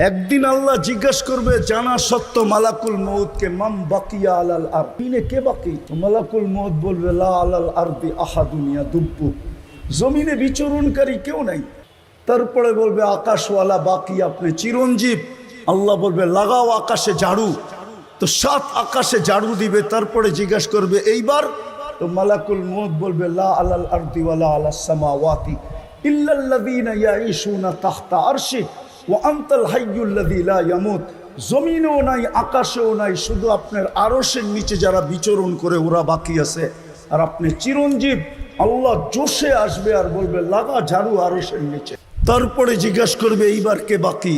একদিন আল্লাহ জিজ্ঞাসা করবে জানা সত্য মালাকুল মউতকে, মাম বাকিয়া আলাল আরদিনে, কে বাকি? তো মালাকুল মউত বলবে লা আলাল আরদি আহাদুন ইয়াদুব্বু, জমিনে বিচরণকারী কেউ নাই। তারপরে বলবে আকাশওয়ালা বাকি, আপনি চিরঞ্জীব। আল্লাহ বলবে লাগাও আকাশে ঝাড়ু। তো 7 আকাশে ঝাড়ু দিবে। তারপরে জিজ্ঞাসা করবে এইবার? তো মালাকুল মউত বলবে লা আলাল আরদি ওয়ালা আলাস সামাওয়াতি ইল্লাল্লাযীনা ইয়াঈশুনা তাহতা আরশি ওয়া আনতাল হাইয়ুল্লাযী লা ইয়ামুত। জমিনেও নাই, আকাশেও নাই, শুধু আপনার আরশের নিচে যারা বিচরণ করে ওরা বাকি আছে। আর আপনি চিরঞ্জীব। আল্লাহ জোশে আসবে আর বলবে লাগা ঝাড়ু আরশের নিচে। তারপরে জিজ্ঞাসা করবে এইবার কে বাকি?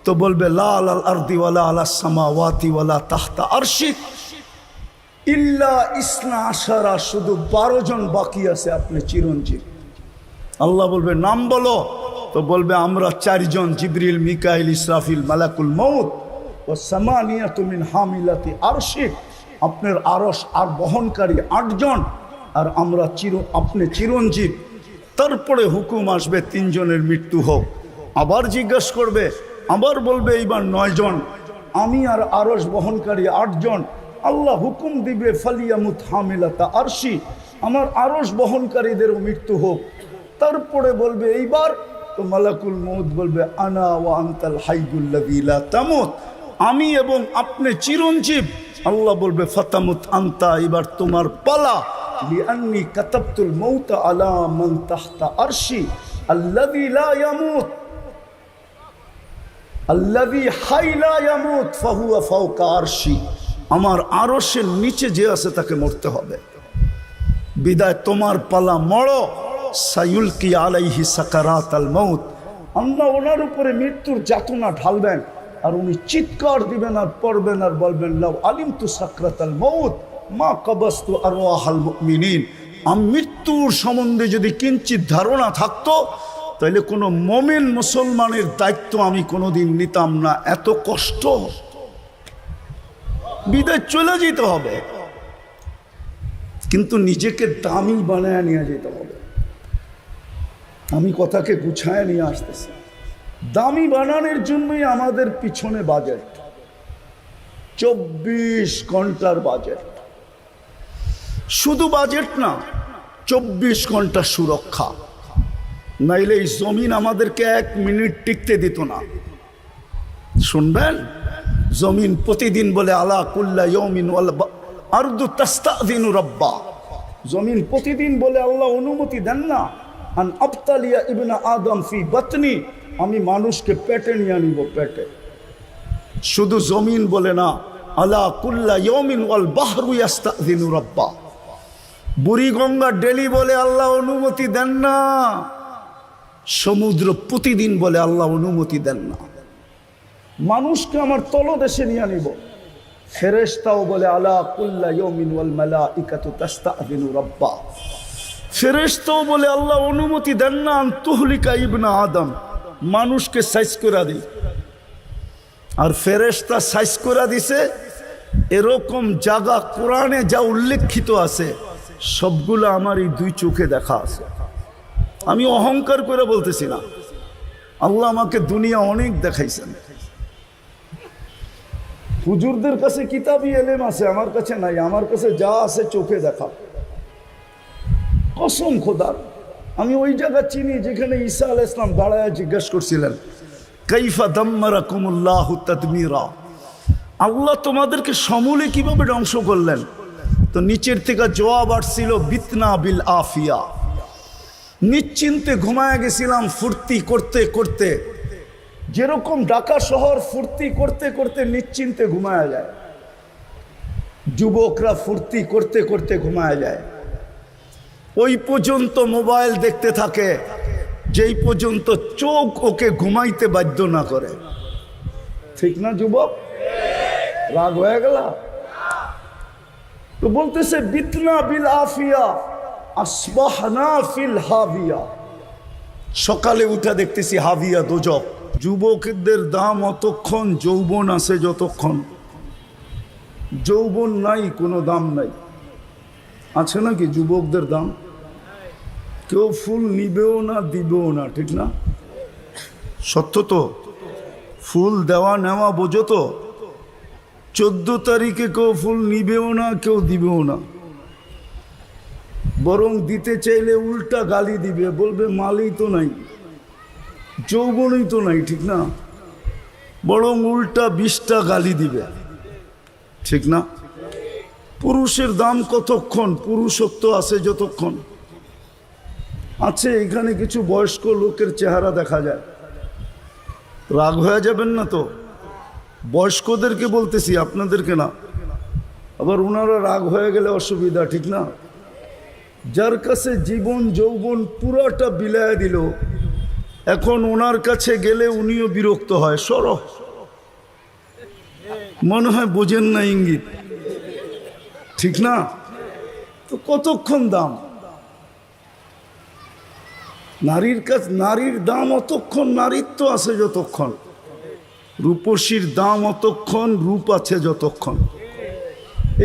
তো বলবে লা আলাল আরদি ওয়ালা আলাস সামাওয়াতি ওয়ালা তাহতা আরশি ইল্লা ইসনা আশারা, শুধু 12 জন বাকি আছে, আপনি চিরঞ্জীব। আল্লাহ বলবে নাম বলো। তো বলবে আমরা 4 জন, জিবরিল, মিকাইল, ইসরাফিল, মালাকুল মউত ও সামানিয়াতু মিন হামিলাতি আরশি, আপনার আরশ আর বহনকারী 8 জন, আর আমরা আপনি চিরঞ্জীব। তারপরে হুকুম আসবে 3 জনের মৃত্যু হোক। আবার জিজ্ঞাসা করবে, আবার বলবে এইবার 9 জন, আমি আর আরশ বহনকারী 8 জন। আল্লাহ হুকুম দিবে ফালিয়ামুত হামিলাতা আরশি, আমার আরশ বহনকারীদেরও মৃত্যু হোক। তারপরে বলবে এইবার? তো মালাকুল মউত বলবে আনা ওয়া আনতাল হাইয়ুল্লাযী লা তামুত, আমি এবং আপনি চিরঞ্জীব। আল্লাহ বলবে ফাতামুত আনতা, এবার তোমার পালা। লিআন্নী কাতাবতুল মাউতা আলা মান তাহতা আরশি আল্লাযী লা ইয়ামুত আল্লাযী হাই লা ইয়ামুত ফাহুয়া ফাওকা আরশি, আমার আরশের নিচে যে আছে তাকে মরতে হবে। বিদায় তোমার পালা, মরো। সায়ুলকি আলাইহি সাকারাতাল মাউত, আল্লাহ ওনার উপরে মৃত্যুর যাতনা ঢালবেন, আর উনি চিৎকার দিবেন আর পড়বেন আর বলবেন লাউ আলিমতু সাকরাতাল মাউত মা কাবাস্তু আরওয়াহাল মুমিনিন, আমি মৃত্যুর সম্বন্ধে যদি কিঞ্চিত ধারণা থাকতো তাহলে কোনো মুমিন মুসলমানের দায়িত্ব আমি কোনোদিন নিতাম না। এত কষ্ট, বিদায় চলে যেতে হবে, কিন্তু নিজেকে দামি বানায় নিয়ে যেতে হবে। আমি কথাকে গুছায় নিয়ে আসতেছি। দামি বানানোর জন্যই আমাদের পিছনে বাজেট, 24 ঘন্টার বাজেট। শুধু বাজেট না, 24 ঘন্টা সুরক্ষা। নাইলে এই জমিন আমাদেরকে 1 মিনিট টিকতে দিত না। শুনবেন, জমিন প্রতিদিন বলে আলা কুল্লা ইয়াউমিন ওয়াল আরদু তাস্তাযিনু রাব্বা, জমিন প্রতিদিন বলে আল্লাহ অনুমতি দেন না আন আবতালিয়া ইবনা আদম ফি বাতনি, আমি মানুষকে পেটে নিয়ে নিব, পেটে। শুধু জমিন বলে না, আলা কুল্লা ইয়াউমিন ওয়াল বাহরু ইয়াস্তাযিনু রাব্বা, বুড়িগঙ্গা ডেলি বলে আল্লাহ অনুমতি দেন না, সমুদ্র প্রতিদিন বলে আল্লাহ অনুমতি দেন না। মানুষকে আমার তলদেশে নিয়ে নিব। ফেরেশতাও বলে আলা কুল্লা ইয়াউমিন ওয়াল মালাইকাতু তাস্তাযিনু রাব্বা, ফেরেশতাও বলে আল্লাহ অনুমতি দেন না আন তুহলিকা ইবনা আদম, মানুষকে সাইজ করে দিই। আর ফেরেশতা সাইজ করে দিছে এরকম জায়গা কোরআনে যা উল্লেখিত আছে সবগুলো আমার এই 2 চোখে দেখা আছে। আমি অহংকার করে বলতেছি না, আল্লাহ আমাকে দুনিয়া অনেক দেখাইছেন। হুজুরদের কাছে কিতাবি এলেম আছে, আমার কাছে নাই। আমার কাছে যা আছে চোখে দেখা। কসম খোদার, আমি ওই জায়গা চিনি যেখানে ঈসা আলাইহিস সালাম দাঁড়ায় জিজ্ঞাসা করছিলেন কাইফা দাম্মারাকুমুল্লাহু তাদমিরা, আল্লাহ তোমাদেরকে সমূলে কিভাবে ধ্বংস করলেন? তো নিচের থেকে জবাব আসছিল বিতনা বিল আফিয়া, নিশ্চিন্তে ঘুমায় গেছিলাম ফুর্তি করতে করতে। যেরকম ঢাকা শহর ফুর্তি করতে করতে নিশ্চিন্তে ঘুমায় যায়, যুবকরা ফুর্তি করতে করতে ঘুমায় যায়। ওই পর্যন্ত মোবাইল দেখতে থাকে যেই পর্যন্ত চোখ ওকে ঘুমাইতে বাধ্য না করে। ঠিক না যুবক? রাগ হয়ে গেল? তো বলতেছে বিতনা বিল আফিয়া আসবাহনা ফিল হাবিয়া, সকালে উঠে দেখতেছি হাবিয়া দোজক। যুবকদের দাম অতক্ষণ যৌবন আছে যতক্ষণ, যৌবন নাই কোনো দাম নাই। আছে নাকি যুবকদের দাম? কেউ ফুল নিবেও না, দিবেও না, ঠিক না? সত্য তো? ফুল দেওয়া নেওয়া বোঝো তো? 14 তারিখে কেউ ফুল নিবেও না, কেউ দিবেও না, বরং দিতে চাইলে উল্টা গালি দিবে, বলবে মালই তো নাই, যৌবনই তো নাই, ঠিক না? বরং উল্টা 20টা গালি দিবে, ঠিক না? পুরুষের দাম কতক্ষণ? পুরুষত্ব আছে যতক্ষণ আছে। এখানে কিছু বয়স্ক লোকের চেহারা দেখা যায়, রাগ হয়ে যাবেন না তো? বয়স্কদেরকে বলতেছি, আপনাদেরকে না। আবার ওনারা রাগ হয়ে গেলে অসুবিধা, ঠিক না? যার কাছে জীবন যৌবন পুরাটা বিলায় দিল, এখন ওনার কাছে গেলে উনিও বিরক্ত হয়। সরো, মনে হয় বোঝেন না ইঙ্গিত, ঠিক না? তো কতক্ষণ দাম নারীর কাছে? নারীর দাম অতক্ষণ, নারীত্ব আছে যতক্ষণ, রূপসীর দাম অতক্ষণ, রূপ আছে যতক্ষণ।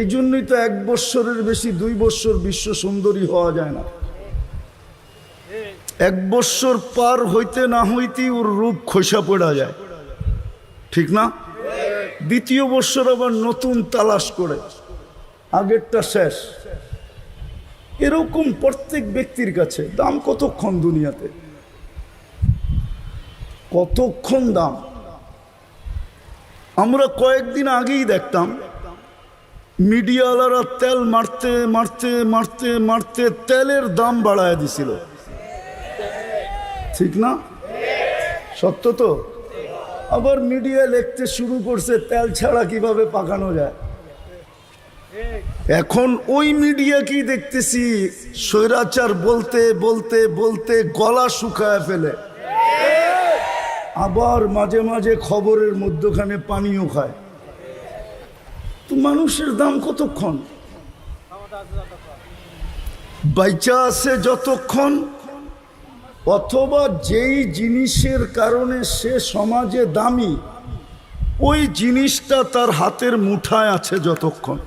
এই জন্যই তো 1 বৎসরের বেশি 2 বৎসর বিশ্ব সুন্দরী হওয়া যায় না। 1 বৎসর পার হইতে না হইতেই ওর রূপ খসা পড়া যায়, ঠিক না? 2য় বৎসর আবার নতুন তালাশ করে, আগেরটা শেষ। এরকম প্রত্যেক ব্যক্তির কাছে দাম কতক্ষণ? দুনিয়াতে কতক্ষণ দাম? আমরা কয়েকদিন আগেই দেখতাম মিডিয়াওয়ালারা তেল মারতে মারতে মারতে মারতে তেলের দাম বাড়ায় দিছিল, ঠিক না? সত্য তো? আবার মিডিয়া লিখতে শুরু করছে তেল ছাড়া কিভাবে পাকানো যায়। এখন ওই মিডিয়াকেই দেখতেছি স্বৈরাচার বলতে বলতে বলতে গলা শুকায় ফেলে, আবার মাঝে মাঝে খবরের মধ্যখানে পানিও খায়। তো মানুষের দাম কতক্ষণ? বাইচা আছে যতক্ষণ, অথবা যেই জিনিসের কারণে সে সমাজে দামি, ওই জিনিসটা তার হাতের মুঠায় আছে যতক্ষণ।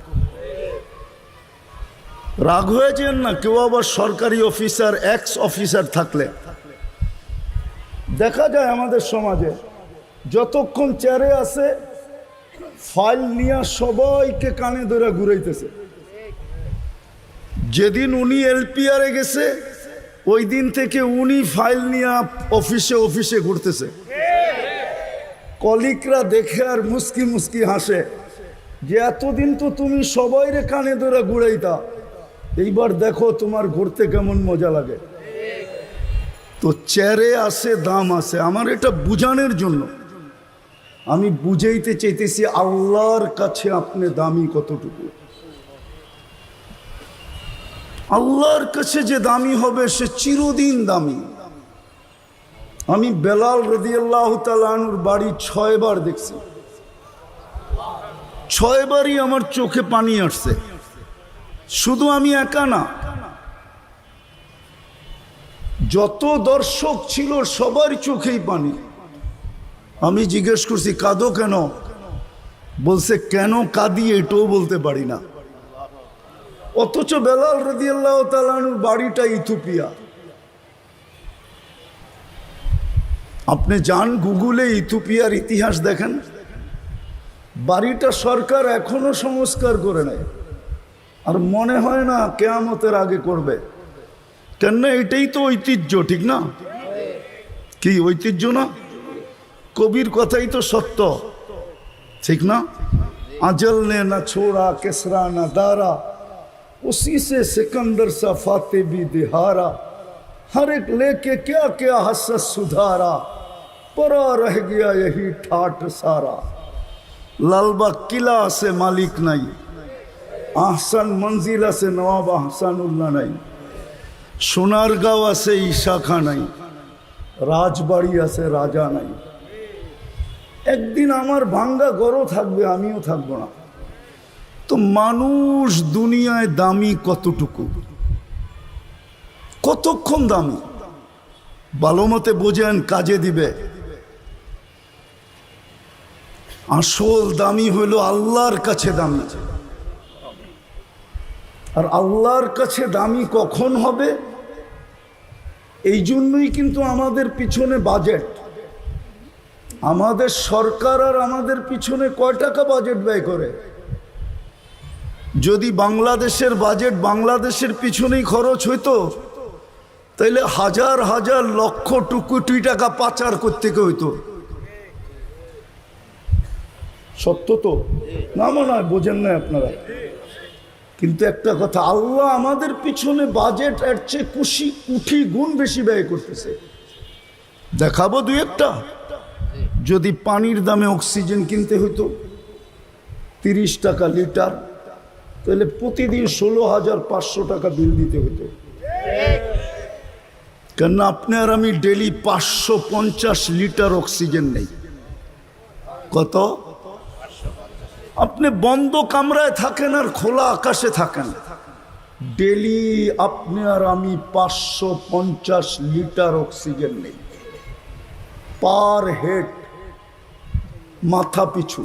রাগ হয়ে যান না। কেউ আবার সরকারি অফিসার, এক্স অফিসার থাকলে দেখা যায় আমাদের সমাজে, যতক্ষণ চেয়ারে আছে ফাইল নিয়ে সবাইকে কানে ধরে ঘুরাইতেছে। যেদিন উনি এলপিআরে গেছে ওই দিন থেকে উনি ফাইল নিয়ে অফিসে অফিসে ঘুরতেছে। কলিগরা দেখে আর মুস্কি মুস্কি হাসে যে এতদিন তো তুমি সবাইরে কানে ধরে ঘুরাইতা, এইবার দেখো তোমার ঘুরতে কেমন মজা লাগে। তো চেয়ারে আছে, দাম আছে। আমার এটা বুঝানোর জন্য আমি বুঝাইতে চাইতেছি আল্লাহর কাছে আপনি দামি কতটুকু। আল্লাহর কাছে যে দামি হবে সে চিরদিন দামি। আমি বেলাল রাদিয়াল্লাহু তাআলা আনহুর বাড়ি 6 বার দেখছি, 6 বারই আমার চোখে পানি আসছে। শুধু আমি একা না, যত দর্শক ছিল সবার চোখেই পানি। আমি জিজ্ঞেস করছি কাঁদো কেন? বলছে কেন কাঁদি এটাও বলতে পারি না। অথচ বেলাল রাদিয়াল্লাহু তাআলা আনহুর বাড়িটা ইথিওপিয়া। আপনি যান গুগলে ইথিওপিয়ার ইতিহাস দেখেন, বাড়িটা সরকার এখনো সংস্কার করে নাই, আর মনে হয় না কিয়ামতের আগে করবে। কেন? এটাই তো ঐতিহ্য, ঠিক না? কি ঐতিহ্য না? কবির কথাই তো সত্য, ঠিক না? আজল নে না ছোড়া কেসরা না দারা, उसी से सिकंदर सा फाते भी दिहारा, हर एक लेके क्या क्या हसस सुधारा, परा रह गया यही ठाट सारा। लालबाग किला से मालिक नहीं, आहसन मंजिला से नवाब आहसानुल्लाह नहीं, সোনারগাঁও আছে ঈশাখা নাই, রাজবাড়ি আছে রাজা নাই। একদিন আমার ভাঙ্গা ঘরও থাকবে, আমিও থাকবো না। তো মানুষ দুনিয়ায় দামি কতটুকু, কতক্ষণ দামি? ভালো মতে বোঝেন, কাজে দিবে। আসল দামি হলো আল্লাহর কাছে দামি। আর আল্লাহর কাছে দামি কখন হবে? এই জন্যই কিন্তু আমাদের পিছনে বাজেট। আমাদের সরকার আর আমাদের পিছনে কয় টাকা বাজেট ব্যয় করে? যদি বাংলাদেশের বাজেট বাংলাদেশের পিছনেই খরচ হইতো তাইলে হাজার হাজার লক্ষ কোটি টাকা পাচার করতে হইতো। সত্য তো না? মনে হয় বোঝেন না আপনারা। কিন্তু একটা কথা, আল্লাহ আমাদের পিছনে বাজেট এর চেয়ে কোটি গুণ বেশি ব্যয় করতেছে। দেখাবো দুই একটা। যদি পানির দামে অক্সিজেন কিনতে হইতো 30 টাকা লিটার, তাহলে প্রতিদিন 16,500 টাকা বিল দিতে হতো। কেন আপনি আর আমি ডেলি 550 লিটার অক্সিজেন নেই। কত? আপনি বন্ধ কামরায় থাকেন আর খোলা আকাশে থাকেন, ডেলি আপনি আর আমি 550 লিটার অক্সিজেন নেই পার হেড, মাথা পিছু।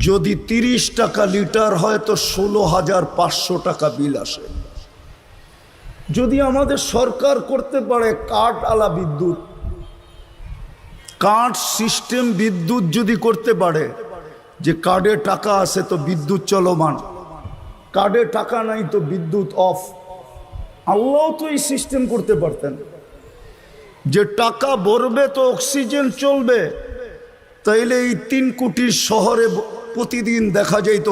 যদি 30 টাকা লিটার হয় তো 16,500 টাকা বিল আসে। যদি আমাদের সরকার করতে পারে কার্ড আলা বিদ্যুৎ, কার্ড সিস্টেম বিদ্যুৎ যদি করতে পারে, যে কার্ডে টাকা আছে তো বিদ্যুৎ চলমান, কার্ডে টাকা নাই তো বিদ্যুৎ অফ। আল্লাহ তো এই সিস্টেম করতে পারতেন যে টাকা ভরবে তো অক্সিজেন চলবে। তাইলে এই 3 কোটির শহরে প্রতিদিন দেখা যাইত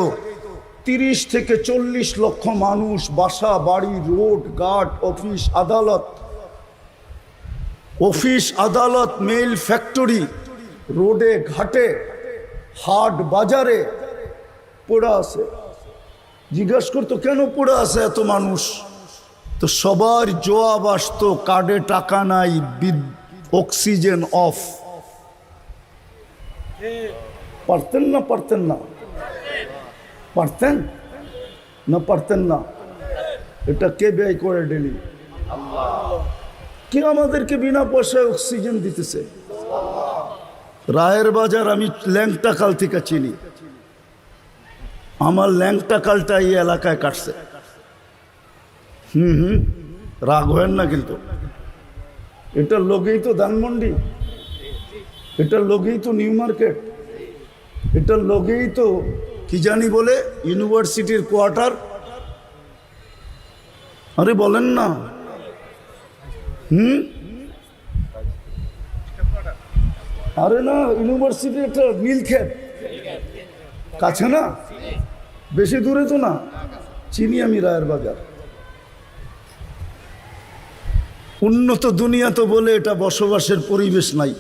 30 থেকে 40 লক্ষ মানুষ, বাসা বাড়ি, রোড ঘাট, অফিস আদালত, মেইল ফ্যাক্টরি, রোডে ঘাটে, হাট বাজারে পড়ে আছে। জিজ্ঞাসা করতো কেন পড়ে আছে এত মানুষ? তো সবার জবাব আসতো কার্ডে টাকা নাই, অক্সিজেন অফ। পারতেন না? পারতেন না? পারতেন না? পারতেন না? এটা কে ব্যয় করে ডেলি? কে আমাদেরকে বিনা পয়সায় অক্সিজেন দিতেছে? রায়ের বাজার আমি ল্যাংটাকাল থেকে চিনি। আমার ল্যাংটাকালটা এই এলাকায় কাটছে। রাগ হয় না কিন্তু। এটার লগেই তো ধানমন্ডি, এটার লগেই তো নিউ মার্কেট, এটার লগেই তো কি জানি বলে ইউনিভার্সিটির কোয়ার্টার। আরে বলেন না। আরে না, ইউনিভার্সিটি একটা নীলক্ষেত কাছে না, বেশি দূরে তো না। চিনি আমি রায়ের বাজার। উন্নত দুনিয়া তো বলে এটা বসবাসের পরিবেশ নাই।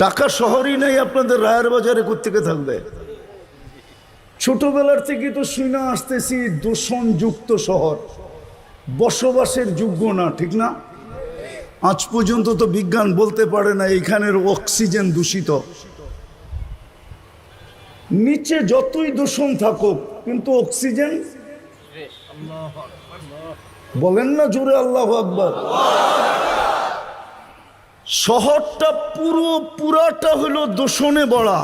ঢাকা শহরই নাই, আপনাদের রায়ের বাজারে কোত্থেকে থাকবে? ছোটবেলার থেকে তো শুনে আসতেছি দূষণযুক্ত শহর, বসবাসের যোগ্য না, ঠিক না? আজ পর্যন্ত তো বিজ্ঞান বলতে পারে না এখানের অক্সিজেন দূষিত। নিচে যতই দূষণ থাকুক কিন্তু অক্সিজেন, বলেন না জোরে আল্লাহু আকবার। শহরটা পুরাটা হলো দূষণে ভরা,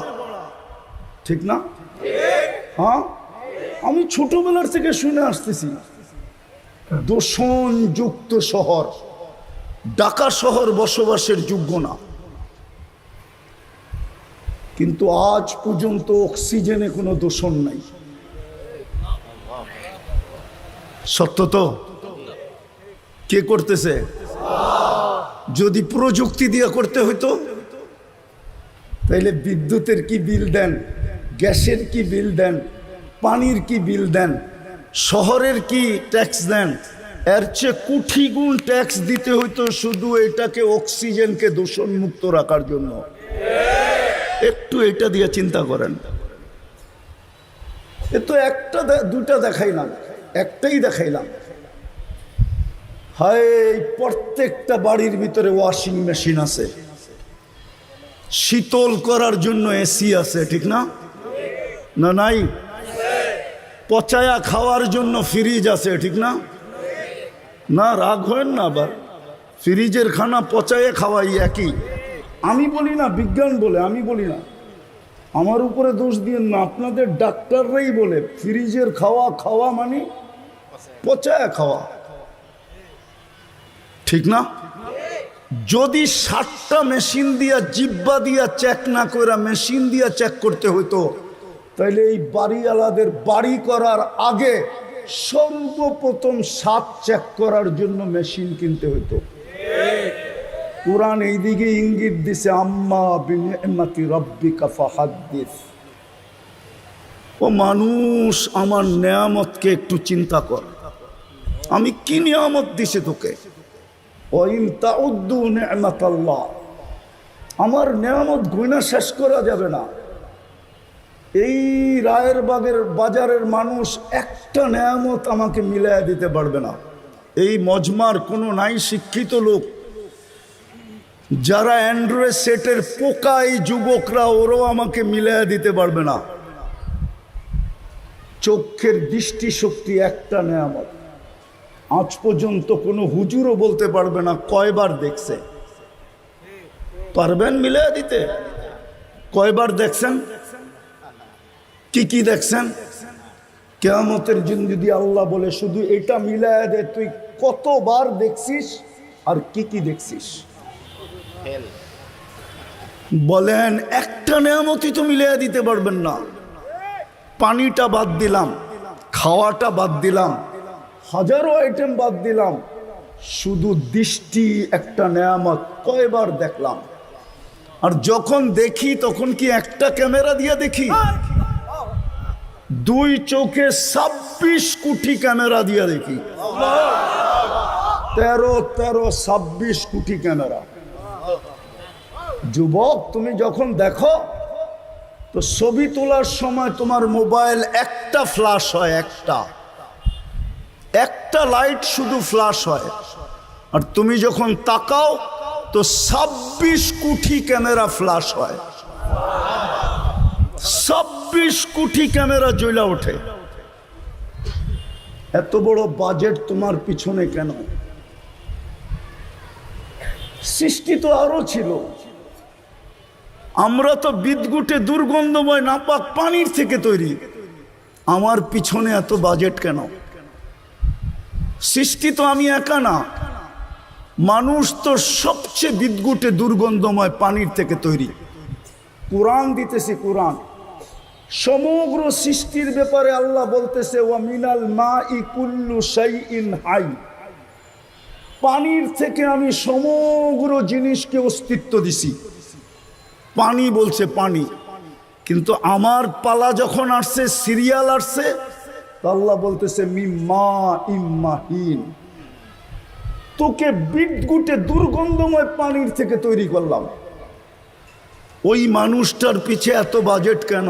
ঠিক না? হ্যাঁ, আমি ছোটবেলার থেকে শুনে আসতেছি দূষণযুক্ত শহর। ঢাকা শহর বসবাসের যোগ্য না, কিন্তু আজ পর্যন্ত অক্সিজেনে কোনো দূষণ নাই। সত্য তো? কে করতেছে? যদি প্রযুক্তি দিয়ে করতে হইতো তাইলে বিদ্যুতের কি বিল দেন, গ্যাসের কি বিল দেন, পানির কি বিল দেন, শহরের কি ট্যাক্স দেন, এর চেয়ে কোটি গুণ ট্যাক্স দিতে হইতো শুধু এটাকে অক্সিজেনকে দূষণ মুক্ত রাখার জন্য। একটু এটা দিয়ে চিন্তা করেন। এ তো একটা দুটা দেখাইলাম, একটাই দেখাইলাম। হায়, প্রত্যেকটা বাড়ির ভিতরে ওয়াশিং মেশিন আছে, শীতল করার জন্য এসি আছে, ঠিক না? না নাই? পচায়া খাওয়ার জন্য ফ্রিজ আছে, ঠিক না? না, রাগ হয় না আবার। ফ্রিজের খানা পচায়া খাওয়াই একই। আমি বলি না, বিজ্ঞান বলে, আমি বলি না। আমার উপরে দোষ দিয়েন না, আপনাদের ডাক্তাররাই বলে ফ্রিজের খাওয়া মানে পচায়া খাওয়া, ঠিক না? যদি 60টা মেশিন দিয়া জিব্বা দিয়া চেক না করে মেশিন দিয়া চেক করতে হতো, তাহলে এই বাড়িওয়ালাদের বাড়ি করার আগে সর্বপ্রথম 7 চেক করার জন্য মেশিন কিনতে হতো। কুরআন এইদিকে ইঙ্গিত দিছে, আম্মা বিনিআমাতি রাব্বিকা ফাহাদ্দিস। ও মানুষ, আমার নেয়ামতকে একটু চিন্তা কর, আমি কি নিয়ামত দিছি তোকে। ওয়াইন তাউদ্দু নি'মাতাল্লাহ, আমার নেয়ামত গুণা শেষ করা যাবে না। এই রায়ের বাজারের মানুষ একটা নেয়ামত আমাকে মিলাইয়া দিতে পারবে না। এই মজমার কোনো নাই শিক্ষিত লোক যারা অ্যান্ড্রয়েড সেটের পোকা, এই যুবকরা, ওরাও আমাকে মিলাইয়া দিতে পারবে না। চোখের দৃষ্টিশক্তি একটা নেয়ামত, আজ পর্যন্ত কোনো হুজুরও বলতে পারবে না কয়বার দেখছে। পারবেন মিলাইয়া দিতে? কয়বার দেখছেন? কি কি দেখছেন? কিয়ামতের দিন যদি আল্লাহ বলে শুধু এটা মিলাইয়া দে, তুই কতবার দেখছিস আর কি কি দেখছিস? বলেন, একটা নেয়ামতই তো মিলাইয়া দিতে পারবেন না। পানিটা বাদ দিলাম, খাওয়াটা বাদ দিলাম, হাজারো আইটেম বাদ দিলাম, শুধু দৃষ্টি একটা নেয়ামত, কয়বার দেখলাম? আর যখন দেখি তখন কি একটা ক্যামেরা দিয়ে দেখি? 2 চোখে 26 কোটি ক্যামেরা দিয়ে দেখি। 26 কোটি ক্যামেরা। যুবক, তুমি যখন দেখো তো ছবি তোলার সময় তোমার মোবাইল একটা ফ্ল্যাশ হয়, একটা লাইট শুধু ফ্ল্যাশ হয়। আর তুমি যখন তাকাও তো 26 কোটি ক্যামেরা ফ্ল্যাশ হয়, 26 কোটি ক্যামেরা জ্বলা ওঠে। এত বড় বাজেট তোমার পিছনে কেন? সৃষ্টি তো আরো ছিল। আমরা তো বিদ্যুটে দুর্গন্ধময় নাপাক পানির থেকে তৈরি, আমার পিছনে এত বাজেট কেন? সৃষ্টি তো আমি একা না, মানুষ তো সবচেয়ে বিদ্যুটে দুর্গন্ধময় পানির থেকে তৈরি। কুরআন দিতেছি, কুরআন সমগ্র সৃষ্টির ব্যাপারে আল্লাহ বলতেছে, ওয়া মিনাল মাই কুল্লু শাইইন হাই, পানির থেকে আমি সমগ্র জিনিসকে অস্তিত্ব দিছি। পানি বলছে পানি, কিন্তু আমার পালা যখন আসছে, সিরিয়াল আসছে, তো আল্লাহ বলতেছে মিম্মা ইম্মাহিন, তোকে বিদ্যুটে দুর্গন্ধময় পানির থেকে তৈরি করলাম। ওই মানুষটার পিছে এত বাজেট কেন?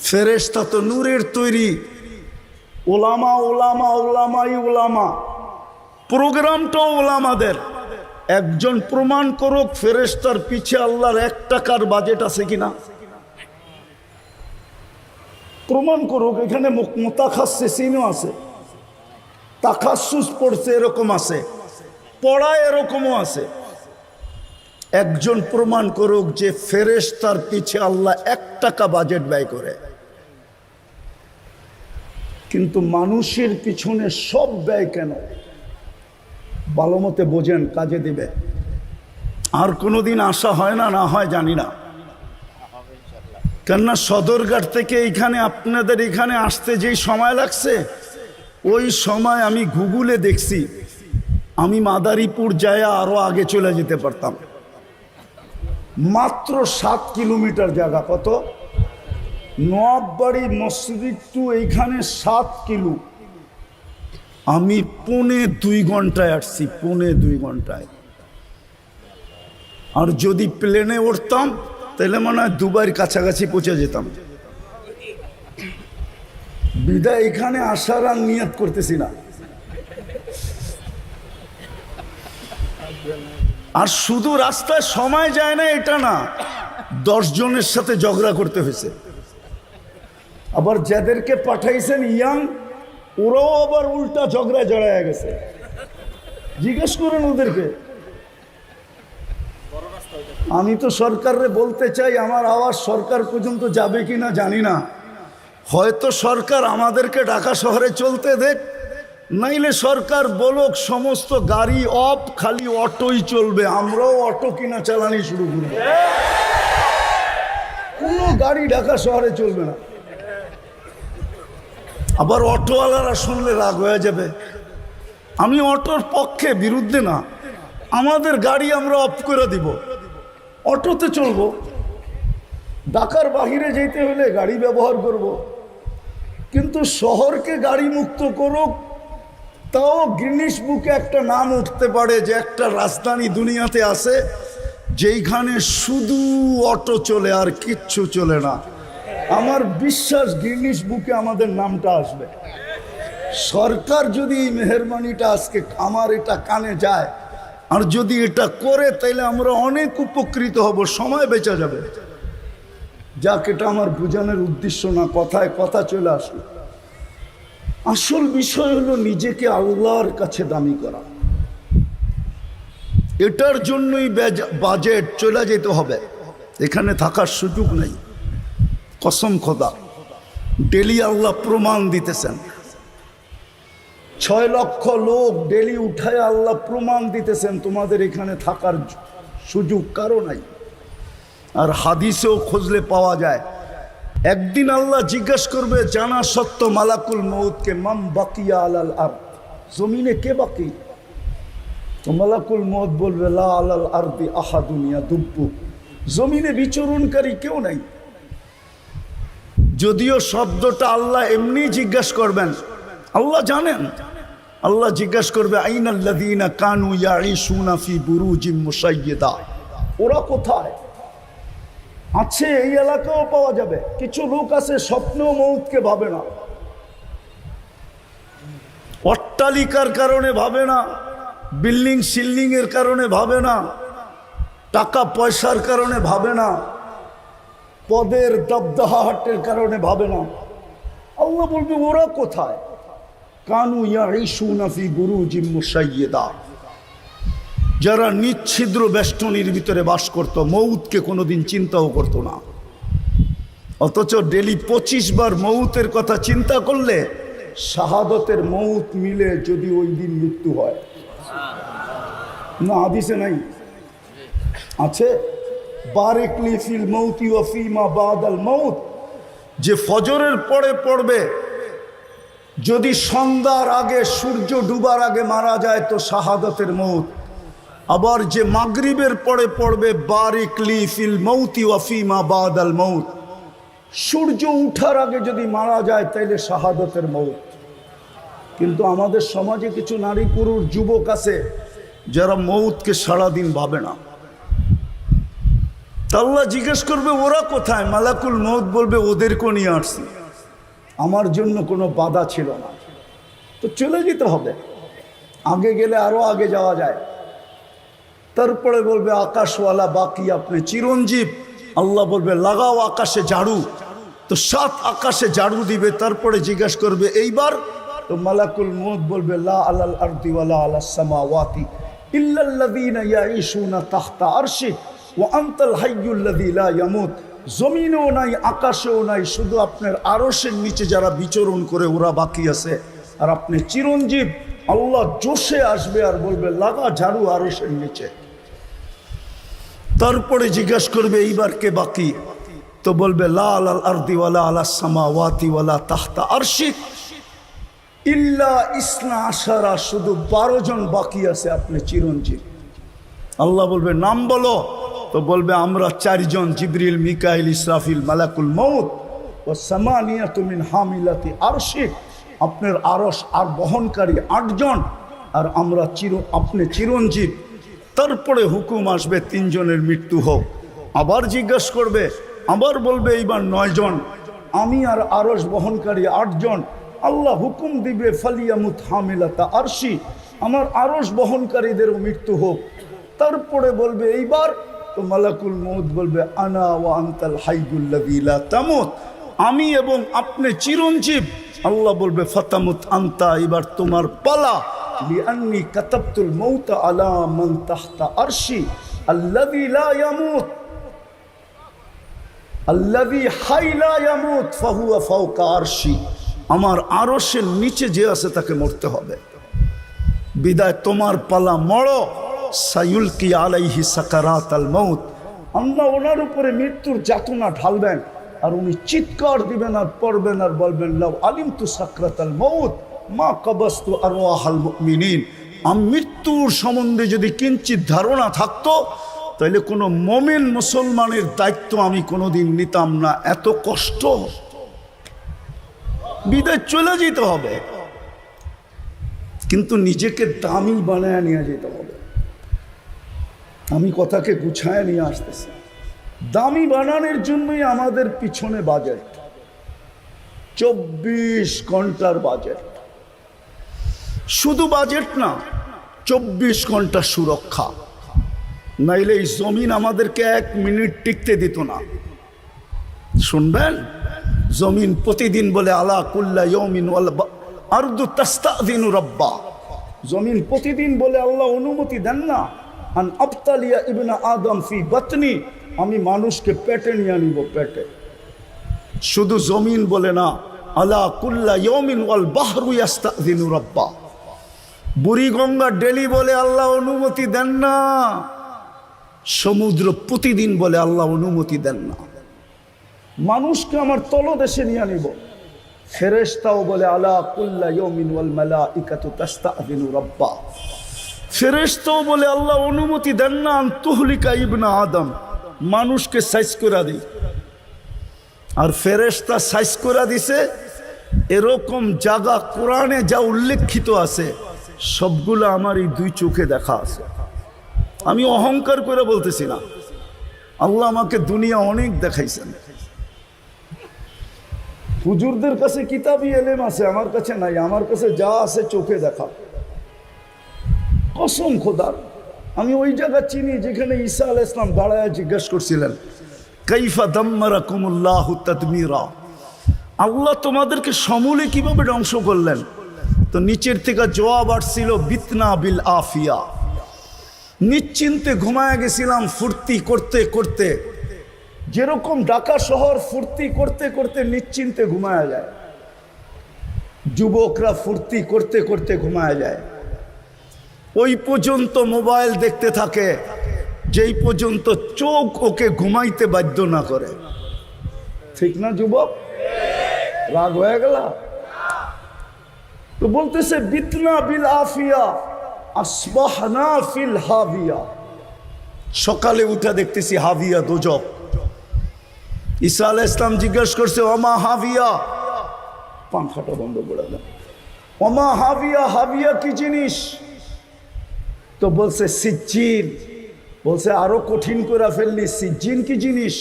ফেরেশতা তো নূরের তৈরি, ওলামা ওলামা ওলামাই ওলামা, প্রোগ্রামটাও ওলামাদের। একজন প্রমাণ করুক ফেরেশতার পিছে আল্লাহর 1 টাকার বাজেট আছে কিনা? প্রমাণ করুক। এখানে মুতাখাসসিসিনও আছে, তাখাসসুস পড়ছে এরকম আছে, পড়ায় এরকমও আছে। একজন প্রমাণ করুক যে ফেরেশতার পিছে আল্লাহ 1 টাকা বাজেট ব্যয় করে। কিন্তু মানুষের পিছনে সব ব্যয় কেন? ভালো মতে বোঝেন, কাজে দিবে। আর কোনোদিন আসা হয় না, না হয় জানি না। কেননা সদরঘাট থেকে এইখানে আপনাদের এখানে আসতে যেই সময় লাগছে, ওই সময় আমি গুগলে দেখছি আমি মাদারীপুর যায় আরো আগে চলে যেতে পারতাম। মাত্র 7 কিলোমিটার জায়গা। কত? নোয়াববাড়ি মসজিদ টু এইখানে 7 কিলো। আমি 2.25 ঘন্টায় আসছি, 2.25 ঘন্টায়। আর যদি প্লেনে উঠতাম তাহলে মনে হয় দুবাইয়ের কাছাকাছি পৌঁছে যেতাম। বিদায় এখানে আসার আর নিয়ত করতেছি না। আর শুধু রাস্তায় সময় যায় না এটা না, 10 জনের সাথে ঝগড়া করতে হয়েছে। আবার যাদেরকে পাঠাইছেন ইয়াং, ওরাও আবার উল্টা ঝগড়ায় জড়ায় গেছে। জিজ্ঞেস করেন ওদেরকে। আমি তো সরকারে বলতে চাই, আমার আওয়াজ সরকার পর্যন্ত যাবে কিনা জানি না। হয়তো সরকার আমাদেরকে ঢাকা শহরে চলতে দেখ, নাইলে সরকার বলুক সমস্ত গাড়ি অফ, খালি অটোই চলবে, আমরাও অটো কিনা চালানি শুরু করব। কোনো গাড়ি ঢাকা শহরে চলবে না। আবার অটোওয়ালারা শুনলে রাগ হয়ে যাবে। আমি অটোর পক্ষে, বিরুদ্ধে না। আমাদের গাড়ি আমরা অফ করে দিব, অটোতে চলবো। ঢাকার বাহিরে যেতে হলে গাড়ি ব্যবহার করব। কিন্তু শহরকে গাড়ি মুক্ত করুক, তাও গিনিস বুকে একটা নাম উঠতে পারে যে একটা রাজধানী দুনিয়াতে আছে যেইখানে শুধু অটো চলে আর কিচ্ছু চলে না। আমার বিশ্বাস গিনিস বুকে আমাদের নামটা আসবে। সরকার যদি এই মেহরবানিটা আজকে আমার এটা কানে যায় আর যদি এটা করে, তাইলে আমরা অনেক উপকৃত হব, সময় বেঁচে যাবে। যাক, এটা আমার বোঝানোর উদ্দেশ্য না, কথায় কথা চলে আসলো। আসল বিষয় হলো নিজেকে আল্লাহর কাছে দামি করা। এটার জন্যই বাজেট চলে যেতে হবে, এখানে থাকার সুযোগ নেই। কসম খোদা, ডেলি আল্লাহ প্রমাণ দিতেছেন। 6 লক্ষ লোক ডেলি উঠায় আল্লাহ প্রমাণ দিতেছেন তোমাদের এখানে থাকার সুযোগ কারো নাই। আর হাদিসেও খুঁজলে পাওয়া যায়, একদিন আল্লাহ জিজ্ঞেস করবে জানা সত্য মালাকুল মউতকে, মাম বাকিয়া আলাল আরদ, জমিনে কে বাকি? তো মালাকুল মউত বলবে লা আলাল আরদি আহাদুন ইয়াদুব্বু, জমিনে বিচরণকারী কেউ নাই। যদিও শব্দটা আল্লাহ এমনি জিজ্ঞেস করবেন, আল্লাহ জানেন। আল্লাহ জিজ্ঞেস করবে আইনাল্লাযীনা কানু ইয়াঈশুনা ফি বুরুজিম মুশাইয়্যিদা, ওরা কোথায় আছে? এই এলাকাও পাওয়া যাবে। কিছু লোক আছে স্বপ্নেও মউতকে ভাবে না, অট্টালিকার কারণে ভাবে না, বিল্ডিং সিল্ডিং এর কারণে ভাবে না, টাকা পয়সার কারণে ভাবে না, পদের দবদহাটের কারণে ভাবে না। আল্লাহ বলবে ওরা কোথায়? কানু ইয়াঈশুনা ফি বুরুজিম মুশাইয়্যিদা, যারা নিচ্ছিদ্র বেষ্টনীর ভিতরে বাস করত, মউতকে কোনোদিন চিন্তাও করত না। অথচ ডেলি 25 বার মউতের কথা চিন্তা করলে শাহাদতের মউত মিলে যদি ওই দিন মৃত্যু হয় না, হাদিসে নাই? আছে বারিকলি ফিল মউতি ওয়া ফিমা বাদাল মউত, যে ফজরের পরে পড়বে, যদি সন্ধ্যার আগে সূর্য ডুবার আগে মারা যায় তো শাহাদতের মউত। আবার যে মাগরিবের পরে পড়বে বারিকলি ফিল মউতি ওয়া ফিমা বাদাল মউত, সূর্য উঠার আগে যদি মারা যায় তাইলে শাহাদতের মউত। কিন্তু আমাদের সমাজে কিছু নারী পুরুষ যুবক আছে যারা মউতকে সারাদিন ভাবে না। আল্লাহ জিজ্ঞেস করবে ওরা কোথায়? মালাকুল মউত বলবে ওদেরকেও নিয়ে আসছি, আমার জন্য কোনো বাধা ছিল না। তো চলে যেতে হবে, আগে গেলে আরো আগে যাওয়া যায়। তারপরে বলবে আকাশওয়ালা বাকি, আপনি চিরঞ্জীব। আল্লাহ বলবে লাগাও আকাশে ঝাড়ু, তো 7 আকাশে ঝাড়ু দিবে। তারপরে জিজ্ঞেস করবে এইবার, তো মালাকুল মউত বলবে লা আলাল আরদি ওয়ালা আলাস সামাওয়াতি ইল্লাল্লাযীনা ইয়াঈশুনা তাহতা আরশি ওয়া আনতাল হাইয়ুল্লাযী লা ইয়ামুত, জমিনেও নাই আকাশেও নাই, শুধু আপনার আরশের নিচে যারা বিচরণ করে ওরা বাকি আছে, আর আপনি চিরঞ্জীব। আল্লাহ জোশে আসবে আর বলবে লাগা ঝাড়ু আরশের নিচে। তারপরে জিজ্ঞেস করবে এইবার কে বাকি? তো বলবে লা আলাল আরদি ওয়ালা আলাস সামাওয়াতি ওয়ালা তাহতা আরশি ইল্লা ইসনা আশারা, শুধু 12 জন বাকি আছে, আপনি চিরঞ্জীব। আল্লাহ বলবে নাম বলো, তো বলবে আমরা 4 জন, জিবরিল, মিকাইল, ইসরাফিল, মালাকুল মউত ও সামানিয়াতু মিন হামিলাতি আরশি, আপনার আরশ আর বহনকারী 8 জন, আর আমরা আপনি চিরঞ্জীব। তারপরে হুকুম আসবে 3 জনের মৃত্যু হোক। আবার জিজ্ঞেস করবে, আবার বলবে এইবার 9 জন, আমি আর আরশ বহনকারী 8 জন। আল্লাহ হুকুম দিবে ফালিয়ামুত হামিলাতা আরশি, আমার আরশ বহনকারীদেরও মৃত্যু হোক। তারপরে বলবে এইবার, তো মালাকুল মউত বলবে আনা ওয়া আনতাল হাইয়ুল্লাযী লা তামুত, আমি এবং আপনি চিরঞ্জীব। আল্লাহ বলবে ফাতামুত আনতা, এবার তোমার পালা। লিআন্নী কাতাবতুল মাউতা আলা মান তাহতা আরশি আল্লাযী লা ইয়ামুত, আল্লাযী হাই লা ইয়ামুত ফাহুয়া ফাওকা আরশি, আমার আরশের নিচে যে আছে তাকে মরতে হবে। বিদায় তোমার পালা, মরো। সায়ুলকি আলাইহি সাকারাতাল মাউত, আল্লাহ ওনার উপরে মৃত্যুর যাতনা ঢালবেন, আর উনি চিৎকার দিবেন আর পড়বেন আর বলবেন, লাউ আলিমতু সাকরাতাল মাউত মা কাবাস্তু আরওয়াহাল মুমিনিন। আমি মৃত্যুর সম্বন্ধে যদি কিঞ্চিত ধারণা থাকতো, তাহলে কোনো মুমিন মুসলমানের দায়িত্ব আমি কোনোদিন নিতাম না। এত কষ্ট, বিদায় চলে যেতে হবে, কিন্তু নিজেকে দামি বানায় নিয়ে যেতে হবে। আমি কথাকে গুছায় নিয়ে আসতেছি। দামি বানানোর জন্যই আমাদের পিছনে বাজেট, 24 ঘন্টার বাজেট। শুধু বাজেট না, 24 ঘন্টা সুরক্ষা। নাইলে এই জমিন আমাদেরকে 1 মিনিট টিকতে দিত না। শুনবেন, জমিন প্রতিদিন বলে আলা কুল্লা ইয়াউমিন ওয়াল আরদু তাস্তাযিনু রাব্বা। জমিন প্রতিদিন বলে আল্লাহ অনুমতি দেন না, আন আবতালিয়া ইবনা আদম ফি বাতনি, আমি মানুষকে পেটে নিয়ে নিব, পেটে। শুধু জমিন বলে না, আলা কুল্লা ইয়াউমিন ওয়াল বাহরু ইয়াস্তাযিনু রাব্বা। বুড়িগঙ্গা ডেলি বলে আল্লাহ অনুমতি দেন না, সমুদ্র প্রতিদিন বলে আল্লাহ অনুমতি দেন না। মানুষকে আমার তলদেশে নিয়ে নিব, ফেরেশতাও বলে আলা কুল্লা ইয়াউমিন ওয়াল মালাইকাতু তাস্তাযিনু রাব্বা। ফেরেশতাও বলে আল্লাহ অনুমতি দেন না আন তুহলিকা ইবনা আদম, মানুষকে সাইজ করে দিই। আর ফেরেশতা সাইজ করে দিছে এরকম জায়গা কোরআনে যা উল্লেখিত আছে, সবগুলো আমার এই 2 চোখে দেখা আছে। আমি অহংকার করে বলতেছি না, আল্লাহ আমাকে দুনিয়া অনেক দেখাইছেন। হুজুরদের কাছে কিতাবি এলেম আছে, আমার কাছে নাই। আমার কাছে যা আছে চোখে দেখা। কসম খোদার, আমি ওই জায়গা চিনি যেখানে ঈসা আলাইহিস সালাম দাঁড়ায় জিজ্ঞেস করছিলেন, কাইফা দাম্মারাকুমুল্লাহু তাদমিরা, আল্লাহ তোমাদেরকে সমূলে কিভাবে ধ্বংস করলেন? তো নিচের থেকে জবাব আসছিল, বিতনা বিল আফিয়া, নিশ্চিন্তে ঘুমায় গেছিলাম ফুর্তি করতে করতে। যেরকম ঢাকা শহর ফুর্তি করতে করতে নিশ্চিন্তে ঘুমায় যায়, যুবকরা ফুর্তি করতে করতে ঘুমায় যায়। ওই পর্যন্ত মোবাইল দেখতে থাকে যেই পর্যন্ত চোখ ওকে ঘুমাইতে বাধ্য না করে। ঠিক না যুবক? রাগ হয়ে গেল তো? বলতেছে বিতনা বিল আফিয়া আসবাহনা ফিল হাবিয়া, সকালে উঠে দেখতেছি হাবিয়া দোজক। ঈসা আলাইহিস সালাম জিজ্ঞেস করছে, ওমা হাবিয়া, পাংখাটা বন্ধ করে দাও, ওমা হাবিয়া, হাবিয়া কি জিনিস? তো বলছে সিজ্জিন। বলছে আরো কঠিন করে ফেললি, সিজ্জিন কি জিনিস?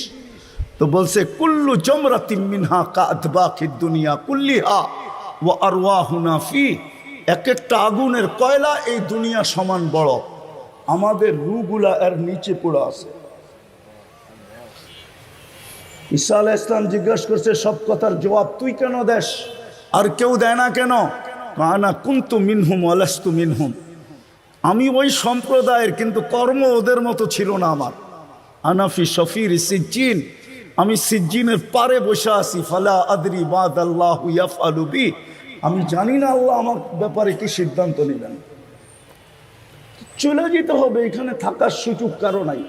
তো বলছে কুল্লু জামরাতিন মিনহা কাআতবাকিদ দুনিয়া কুল্লিহা ওয়া আরওয়াহুনা ফি, এক একটা আগুনের কয়লা এই দুনিয়া সমান বড়, আমাদের রূহগুলা এর নিচে পড়ে আছে। ঈসা আলাইহিস সালাম জিজ্ঞাসা করছে, সব কথার জবাব তুই কেন দেস, আর কেউ দেয় না কেন? আনা কুনতু মিনহুম ওয়া লাস্তু মিনহুম, আমি ওই সম্প্রদায়ের, কিন্তু কর্ম ওদের মতো ছিল না আমার। আনাফি শফির সিজ্জিন, আমি সিজ্জিনের পারে বসে আছি। ফালা আদরি বাদাল্লাহু ইয়াফআলু বি, আমি জানি না আল্লাহ আমার ব্যাপারে কি সিদ্ধান্ত নেবেন। চলে যেতে হবে, এখানে থাকার সুযোগ কারো নাই,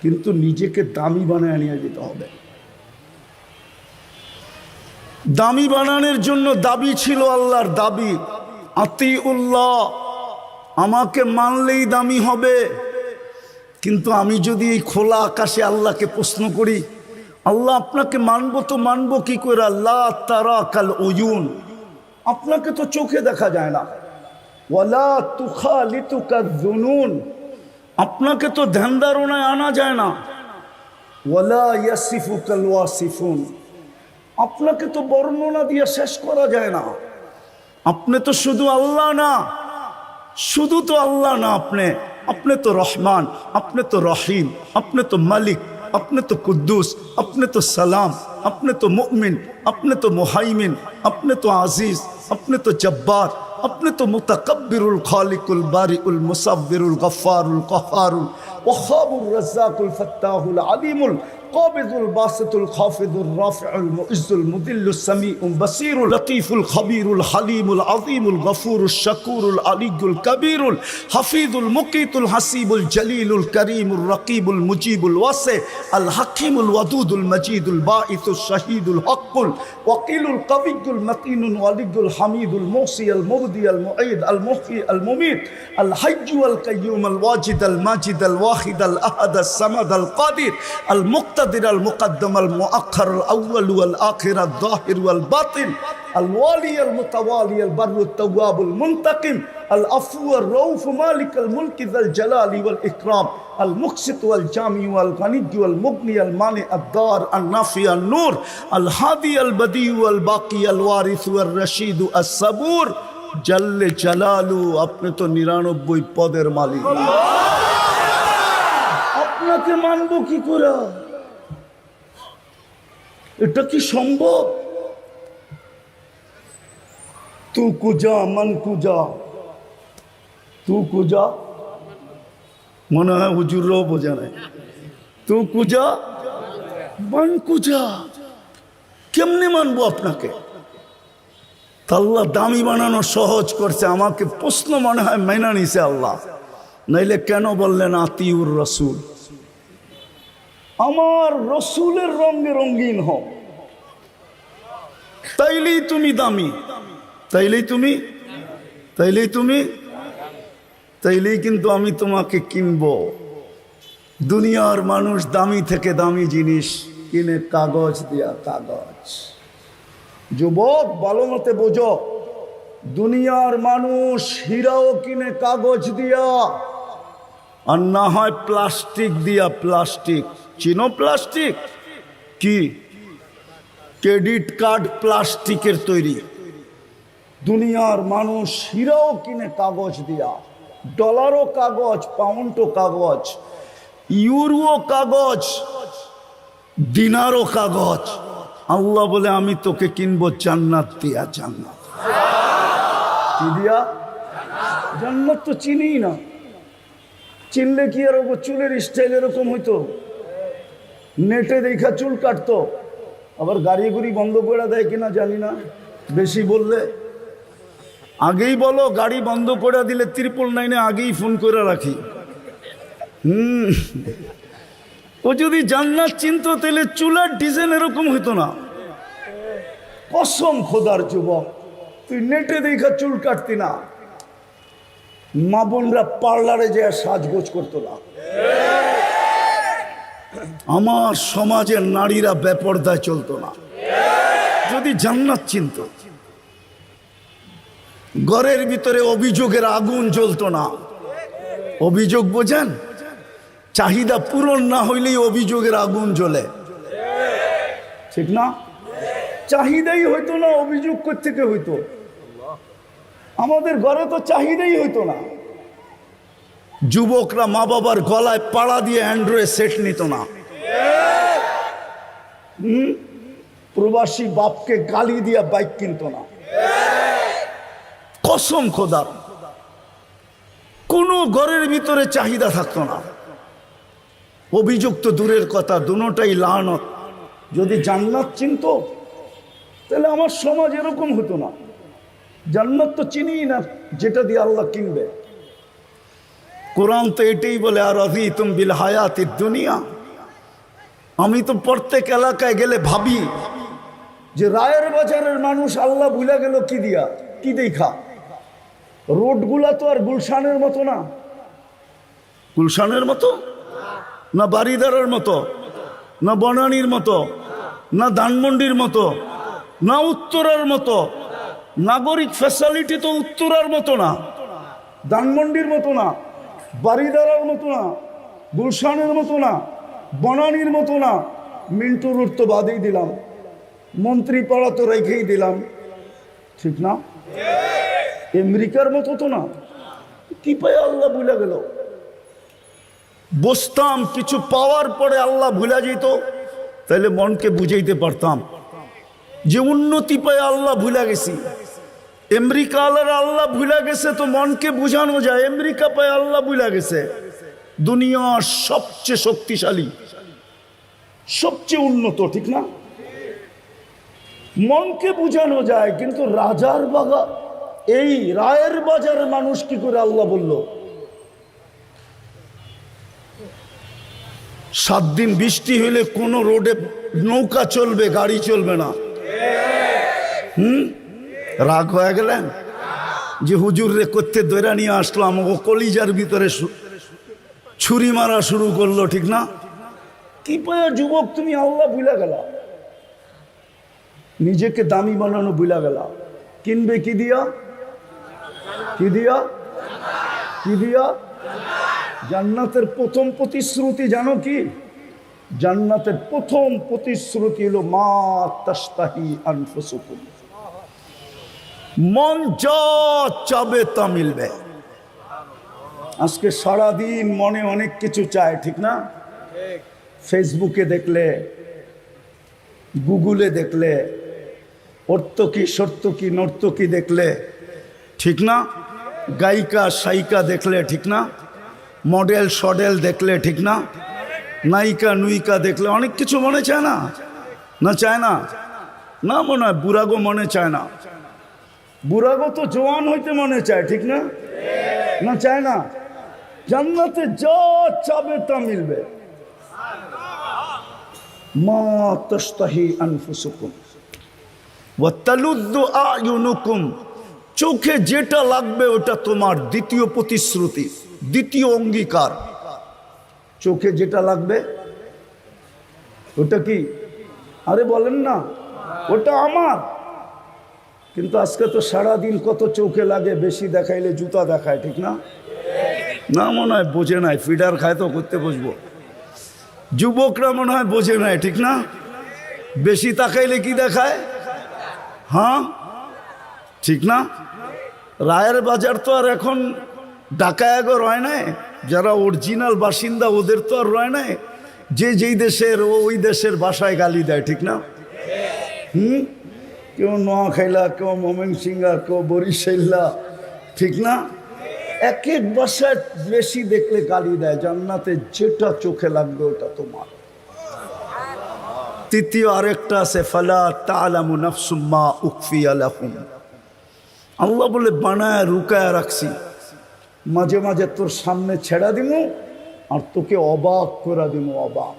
কিন্তু নিজেকে দামি বানায় নিয়ে যেতে হবে। দামি বানানোর জন্য দাবি ছিল আল্লাহর দাবি, আতিউল্লাহ, আমাকে মানলেই দামি হবে। কিন্তু আমি যদি এই খোলা আকাশে আল্লাহকে প্রশ্ন করি, আল্লাহ আপনাকে মানবো তো মানবো কি করে? আল্লাহ তারা কাল উয়ুন, আপনাকে তো চোখে দেখা যায় না। ওয়ালা তুখালিতুকা যুনুন, আপনাকে তো ধ্যান ধারণায় আনা যায় না। ওয়ালা ইয়াসিফুকাল ওয়াসিফুন, আপনাকে তো বর্ণনা দিয়ে শেষ করা যায় না। আপনি তো শুধু আল্লাহ না, শুধু তো আল্লাহ না, আপনি তো রহমান, আপনি তো রহিম, আপনি তো মালিক, আপনি তো কুদ্দুস, আপনি তো সালাম, আপনি তো মুমিন, আপনি তো মুহাইমিন, আপনি তো আজিজ, আপনি তো জব্বার, আপনি তো মুতাকাব্বিরুল খালিকুল বারিউল মুসাব্বিরুল গফফারুল কহারুল ওয়াহাবুর রাজ্জাকুল ফাত্তাহুল আলিমুল القابض الباسط الخافض الرافع المعز المذل السميع البصير اللطيف الخبير الحليم العظيم الغفور الشكور العلي الكبير الحفيظ المقيت الحسيب الجليل الكريم الرقيب المجيب الواسع الحكيم الودود المجيد الباعث الشهيد الحق الوكيل القوي المتين الولي الحميد الموصي المبدي المعيد المحيي المميت الحي والقيوم الواجد الماجد الواحد الأحد الصمد القادر المقتدر المقدم المؤخر الأول والآخر الظاهر والباطن الوالي المتوالي البر التواب المنتقم العفو الرؤوف مالك الملك ذا الجلال والإكرام المقسط والجامع والغني والمغني المانع الدار النافع النور الهادي البديع والباقي الوارث والرشيد الصبور جل جلالو আপনি তো 99 পদের মালিক আপনাকে মানবো কি করে এটা কি সম্ভব তু কুজা মন কুজা তু কুজা মনে হয় হুজুরও বোঝা নাই তু কুজা মন কুজা কেমনে মানবো আপনাকে আল্লাহ দামি বানানো সহজ করছে আমাকে প্রশ্ন মনে হয় মাইনা নিছে আল্লাহ নাইলে কেন বললেন আতিউর রসুল আমার রসুলের রঙে রঙিন হও তাইলেই তুমি দামি তাইলেই কিন্তু আমি তোমাকে কিনবো দুনিয়ার মানুষ দামি থেকে দামি জিনিস কিনে কাগজ দিয়া কাগজ যুবক ভালো মতে বোঝো দুনিয়ার মানুষ হীরাও কিনে কাগজ দিয়া আর না হয় প্লাস্টিক দিয়া প্লাস্টিক চিনো প্লাস্টিক কি ক্রেডিট কার্ড প্লাস্টিকের তৈরি দুনিয়ার মানুষ হীরাও কিনে কাগজ দিয়া ডলারও কাগজ পাউন্ডও কাগজ ইউরো কাগজ দিনারও কাগজ আল্লাহ বলে আমি তোকে কিনবো জান্নাত দিয়া জান্নাত কি দিয়া জান্নাত তো চিনি না চিনলে কি আর চুলের স্টাইল এরকম হইতো নেটে দেখা চুল কাটতো আবার গাড়ি গুড়ি বন্ধ করে দেয় কিনা জানি না বেশি বললে আগেই বলো গাড়ি বন্ধ করে দিলে 999 আগেই ফোন করে রাখি ও যদি জান্নাত চিনতো তাহলে চুলার ডিজাইন এরকম হইতো না কসম খোদার যুবক তুই নেটে দেখা চুল কাটতি না মা বোনরা পার্লারে যে সাজগোজ করতো না আমার সমাজের নারীরা বেপরদায় চলতো না যদি জান্নাত চিনতো ঘরের ভিতরে অভিযোগের আগুন জ্বলতো না অভিযোগ বোঝেন চাহিদা পূরণ না হইলেই অভিযোগের আগুন জ্বলে ঠিক না চাহিদাই হইতো না অভিযোগ কোত্থেকে হইতো আমাদের ঘরে তো চাহিদাই হইতো না যুবকরা মা বাবার গলায় পাড়া দিয়ে অ্যান্ড্রয়েড সেট নিত না প্রবাসী বাপকে গালি দিয়া বাইক কিনতো না কসম খোদার কোনো ঘরের ভিতরে চাহিদা থাকতো না অভিযোগ তো দূরের কথা দুটোটাই লানত যদি জান্নাত চিনতো তাহলে আমার সমাজ এরকম হতো না জান্নাত তো চিনি না যেটা দিয়ে আল্লাহ কিনবে কোরআন তো এটাই বলে আর রাযীতুম বিল হায়াতিদ দুনিয়া আমি তো প্রত্যেক এলাকায় গেলে ভাবি যে রায়ের বাজারের মানুষ আল্লাহ ভুলে গেল কি দিয়া কি দেখা রোডগুলা তো আর গুলশানের মতো না গুলশানের মতো না বাড়িদারের মতো না বনানীর মতো না ধানমন্ডির মতো না উত্তরার মতো নাগরিক ফ্যাসিলিটি তো উত্তরার মতো না ধানমন্ডির মতো না বাড়িদারের মতো না গুলশানের মতো না বনানীর মতো না মিন্টু রোড তো বাদেই দিলাম মন্ত্রী পাড়া তো রেখেই দিলাম ঠিক না আমেরিকার মতো তো না কি পায় আল্লাহ ভুলে গেল বসতাম কিছু পাওয়ার পরে আল্লাহ ভুলে যেত তাহলে মনকে বুঝাইতে পারতাম যে উন্নতি পায় আল্লাহ ভুলে গেছি আমেরিকা আল্লাহ ভুলে গেছে তো মনকে বুঝানো যায় আমেরিকা পায় আল্লাহ ভুলে গেছে দুনিয়ার সবচেয়ে শক্তিশালী সবচেয়ে উন্নত, ঠিক না? মনকে বুঝানো যায়, কিন্তু রাজার বাগা এই রায়ের বাজারের মানুষ কি করে আল্লাহ বলল 7 দিন বৃষ্টি হইলে কোন রোডে নৌকা চলবে, গাড়ি চলবে না? রাগ হয়ে গেলেন যে হুজুর রে করতে দৈরা নিয়ে আসলো, আমাকে কলিজার ভিতরে ছুরি মারা শুরু করলো, ঠিক না? কি পায়া যুবক তুমি আল্লাহ ভুলা গেলা, নিজেকে দামি বানানো ভুলা গেলা। কিনবে কি দিয়া? কি দিয়া? কি দিয়া? জান্নাতের প্রথম প্রতিশ্রুতি জানো কি? জান্নাতের প্রথম প্রতিশ্রুতি হলো মা তাশতাহি আনফুসুকুম, মন যা চাবে তা মিলবে। আজকে সারাদিন মনে অনেক কিছু চায়, ঠিক না? ফেসবুকে দেখলে, গুগলে দেখলে, অর্থকি সর্তকি নর্তকি দেখলে, ঠিক না? গায়িকা সাইকা দেখলে, ঠিক না? মডেল সডেল দেখলে, ঠিক না? নায়িকা নুইকা দেখলে অনেক কিছু মনে চায় না? না চায় না? না মনে হয় বুড়াগো মনে চায় না? বুড়াগো তো জওয়ান হইতে মনে চায়, ঠিক না? না চায় না? জান্নাতে যা চাবে তা মিলবে। মা তাশতাহি আনফুসুকুম ওয়া তালুদ্দু আয়ুনুকুম, চোখে যেটা লাগবে ওটা তোমার। দ্বিতীয় প্রতিশ্রুতি, দ্বিতীয় অঙ্গীকার, চোখে যেটা লাগবে ওটা কি? আরে বলেন না, ওটা আমার। কিন্তু আজকে তো সারাদিন কত চোখে লাগে, বেশি দেখাইলে জুতা দেখায়, ঠিক না? না মনে হয় বোঝে নাই, ফিডার খায় তো করতে বসবো। যুবকরা মনে হয় বোঝে নাই, ঠিক না? বেশি তাকাইলে কি দেখায়? হ্যাঁ ঠিক না? রায়ের বাজার তো আর এখন ঢাকায় রয় নাই, যারা অরিজিনাল বাসিন্দা ওদের তো আর রয় নাই, যে যেই দেশের ওই দেশের ভাষায় গালি দেয়, ঠিক না? কেউ নোয়াখাইলা, কেউ ময়মনসিংহ, কেউ বরিশাইলা, ঠিক না? এক এক ভাষায় বেশি দেখলে গালি দেয়। জান্নাতে যেটা চোখে লাগবে ওটা তোমার। তৃতীয় আরেকটা আছে, ফালা তা'লামু নাফসুম মা উখফিয়া লাহুম, আল্লাহ বলে বানায় রুকায় রাখছি, মাঝে মাঝে তোর সামনে ছেড়া দিমু আর তোকে অবাক করে দিমু। অবাক।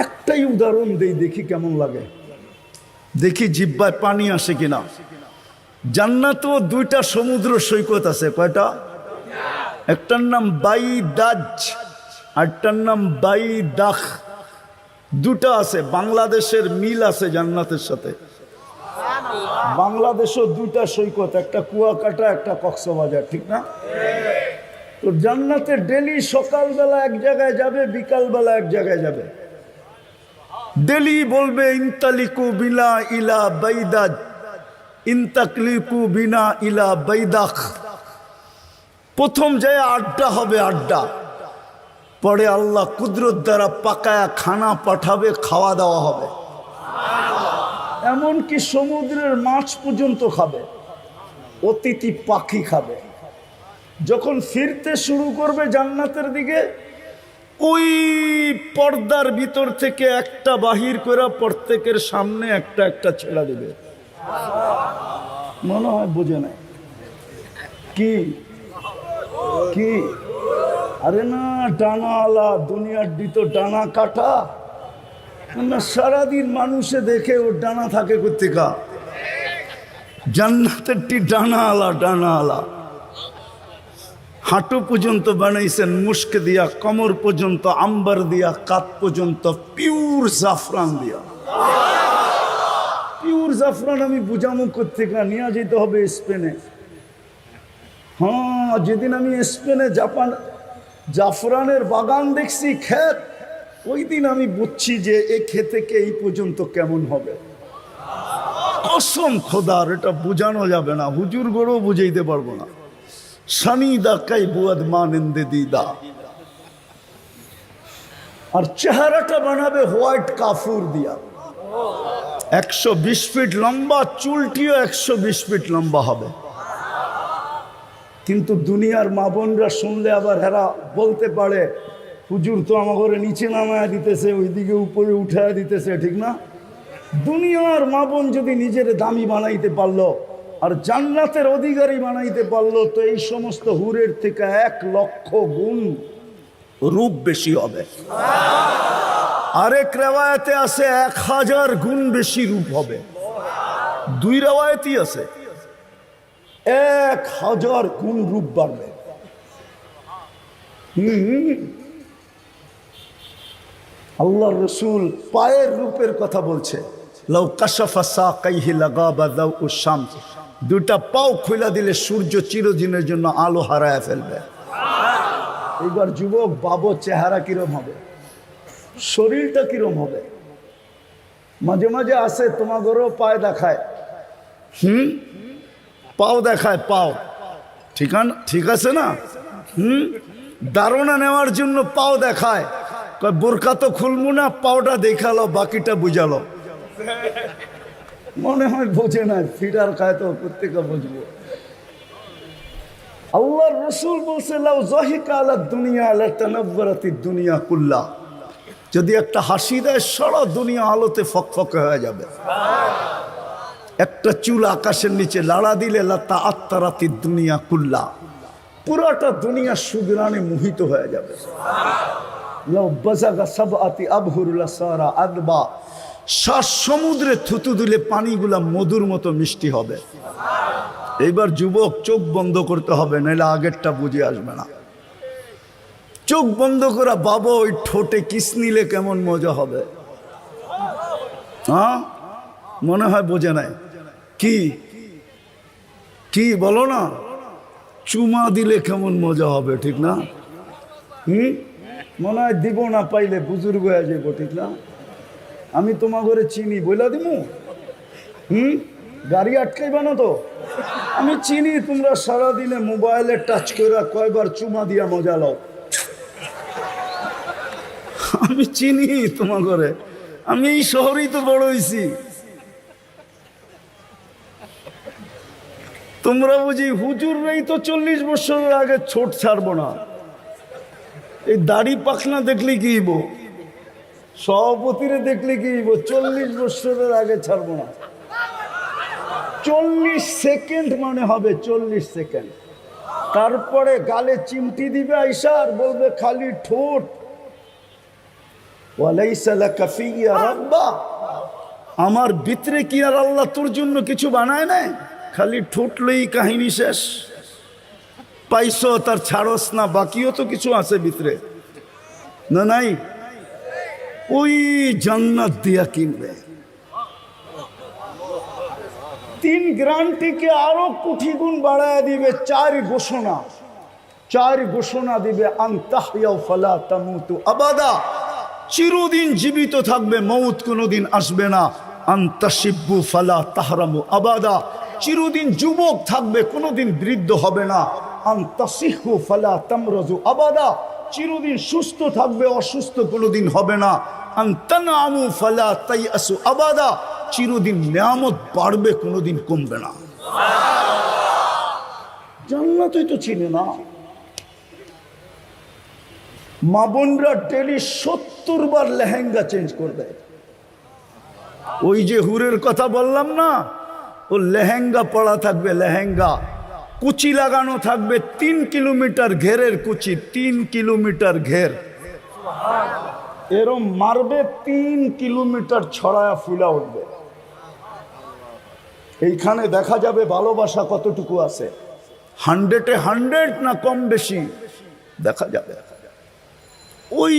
একটাই উদাহরণ দেই, দেখি কেমন লাগে, দেখি জিহ্বায় পানি আসে কিনা। জান্নাতেও 2টা সমুদ্র সৈকত আছে। কয়টা? একটার নাম বাইদাজ, আরটার নাম বাইদাখ। 2টা আছে। বাংলাদেশের মিল আছে জান্নাতের সাথে। বাংলাদেশও 2টা সৈকত, একটা কুয়াকাটা, একটা কক্সবাজার, ঠিক না? তো জান্নাতে ডেলি সকালবেলা এক জায়গায় যাবে, বিকালবেলা এক জায়গায় যাবে। ডেলি বলবে ইনতালিকু বিনা ইলা বাইদাজ, ইনতাকলিকু বিনা ইলা বাইদাখ। প্রথম যায় আড্ডা হবে, আড্ডা। পরে আল্লাহ কুদরত দ্বারা পাকায়া খানা পাঠাবে, খাওয়া দাওয়া হবে। এমনকি সমুদ্রের মাছ পর্যন্ত খাবে, অতিথি পাখি খাবে। যখন ফিরতে শুরু করবে জান্নাতের দিকে, ওই পর্দার ভিতর থেকে একটা বাহির করে প্রত্যেকের সামনে একটা একটা ছেড়া দেবে। মনে হয় বোঝে নাই কি? কি? আরে না, ডানা আলা, দুনিয়ার দিতো ডানা কাটা না। সারাদিন মানুষে দেখে ওর ডানা থাকে কোত্থেকা? জান্নাতেরটি ডানা আলা, ডানা আলা। হাঁটু পর্যন্ত বানাইছেন মুস্ক দিয়া, কমর পর্যন্ত আম্বার দিয়া, কাত পর্যন্ত পিওর জাফরান দিয়া। পিওর জাফরান আমি বুঝামু কোত্থেকা? নিয়ে যেতে হবে স্পেনে। হ্যাঁ, যেদিন আমি স্পেনে জাফরানের বাগান দেখছি, ক্ষেত, ওই দিন আমি বুঝছি যে এই ক্ষেতে এই পর্যন্ত কেমন হবে। কসম খোদার, এটা বোঝানো যাবে না, হুজুর গড়েও বুঝাইতে পারবো না। সানিদা কাই বুয়াদ মানেন্দে দিদা। আর চেহারাটা বানাবে হোয়াইট কাফুর দিয়া। 120 ফিট লম্বা, চুলটিও 120 ফিট লম্বা হবে। কিন্তু দুনিয়ার মা বোনরা শুনলে আবার হেরা বলতে পারে, হুজুর তো আমাকে নিচে নামায়া দিতেছে, ওইদিকে উপরে উঠায়া দিতেছে, ঠিক না? দুনিয়ার মা বোন যদি নিজের দামি বানাইতে পারলো আর জান্নাতের অধিকারী বানাইতে পারলো, তো এই সমস্ত হুরের থেকে 1,00,000 গুণ রূপ বেশি হবে। আরেক রেওয়ায়েতে আছে 1000 গুণ বেশি রূপ হবে। 2 রেওয়ায়েতই আছে, 1000 গুণ রূপ বাড়বে। আল্লাহর রাসূল পায়ের রূপের কথা বলছে, লাউ কাশাফা সাকাইহি লাগাবা দাউ শামস, দুটা পাও খুলে দিলে সূর্য চিরদিনের জন্য আলো হারায় ফেলবে। এবার যুবক বাবু, চেহারা কিরম হবে, শরীরটা কিরম হবে? মাঝে মাঝে আসে তোমাদেরও পায়ে দেখায়, পাও দেখায়, পাও ঠিক আছে না? ধারণা নেওয়ার জন্য পাও দেখায়, বোরকা তো খুলবো না, পাওটা দেখালো, বাকিটা বুঝালো। মনে হয় বোঝে না, ফিডার খায় তো প্রত্যেকে বুঝবো। আল্লাহর রাসূল বলছে, লাউ যাহিকা আলা দুনিয়া লাতানাওয়ারাতিদ দুনিয়া কুল্লা, যদি একটা হাসি দেয় সারা দুনিয়া আলোতে ফকফকে হয়ে যাবে। একটা চুল আকাশের নিচে লাড়া দিলে লাতা আত্তারাতিদ দুনিয়া কুল্লা, পুরাটা দুনিয়া সুগ্রাণে মোহিত হয়ে যাবে। লাউ বাযাগা সাবআতি আবহুরুল সারা আদবা, 7 সমুদ্রে থুতু দিলে পানিগুলা মধুর মতো মিষ্টি হবে। এইবার যুবক চোখ বন্ধ করতে হবে, নাহলে আগেরটা বুঝে আসবে না। চোখ বন্ধ করা বাবা, ওই ঠোঁটে কিস নিলে কেমন মজা হবে। হ্যাঁ, মনে হয় বোঝে নাই। কি কি বলো না, চুমা দিলে কেমন মজা হবে, ঠিক না? মনে হয় দিব না, পাইলে বুজুর্গ হয়ে যাবো, ঠিক না? আমি তোমার ঘরে চিনি বইলা দিমু, গাড়ি আটকাইবা না তো? আমি চিনি তোমরা সারাদিনে মোবাইলে টাচ করে কয়বার চুমা দিয়া মজা লও। আমি চিনি তোমার ঘরে, আমি এই শহরেই তো বড় হয়েছি। তোমরা বুঝি হুজুররাই তো 40 বছরের আগে ছোট ছাড়বো না। এই দাড়ি পাখনা দেখলে কি হইব, সভাপতিরে দেখলে কি হইব, 40 বছরের আগে ছাড়বো না। 40 সেকেন্ড মানে হবে, 40 সেকেন্ড। তারপরে গালে চিমটি দিবে আইসা আর বলবে খালি ঠোঁট, ওয়ালাইসা লাকা ফিয়া রাব্বা, আমার ভিতরে কি আর আল্লাহ তোর জন্য কিছু বানায় নাই? খালি ঠোঁট লই কাহিনী শেষ। পাইছ তার ছাড়স না, বাকিও তো কিছু আছে ভিতরে, না নাই? ওই জান্নাত দিয়া কিনবে। 3 গ্রান্টিকে আরো কোটি গুণ বাড়ায় দিবে। 4 ঘোষণা দিবে, আনতাহইয়া ফালা তামুতু আবাদা, চিরদিন জীবিত থাকবে, মউত কোনোদিন আসবে না। আনতাশিব্বু ফালা তাহরামু আবাদা, চিরদিন যুবক থাকবে, কোনোদিন বৃদ্ধ হবে না। আনতাসিহু ফালা তামরাজু আবাদা, চিরদিন সুস্থ থাকবে, অসুস্থ কোনোদিন হবে না। আনতানামু ফালা তাইয়াসু আবাদা, চিরদিন নিয়ামত বাড়বে, কোনোদিন কমবে না। জান্নাতই তো চিনে না। মা বোনরা ডেলি 70 বার লেহেঙ্গা চেঞ্জ করবে। ওই যে হুরের কথা বললাম না, ও লেহেঙ্গা পড়া থাকবে, লেহেঙ্গা কুচি লাগানো থাকবে, 3 কিলোমিটার ঘেরের কুচি, 3 কিলোমিটার ঘের, এরম মারবে, 3 কিলোমিটার ছড়ায়া ফুলা উঠবে। এইখানে দেখা যাবে ভালোবাসা কতটুকু আছে, 100-এ 100 না কম বেশি দেখা যাবে। ওই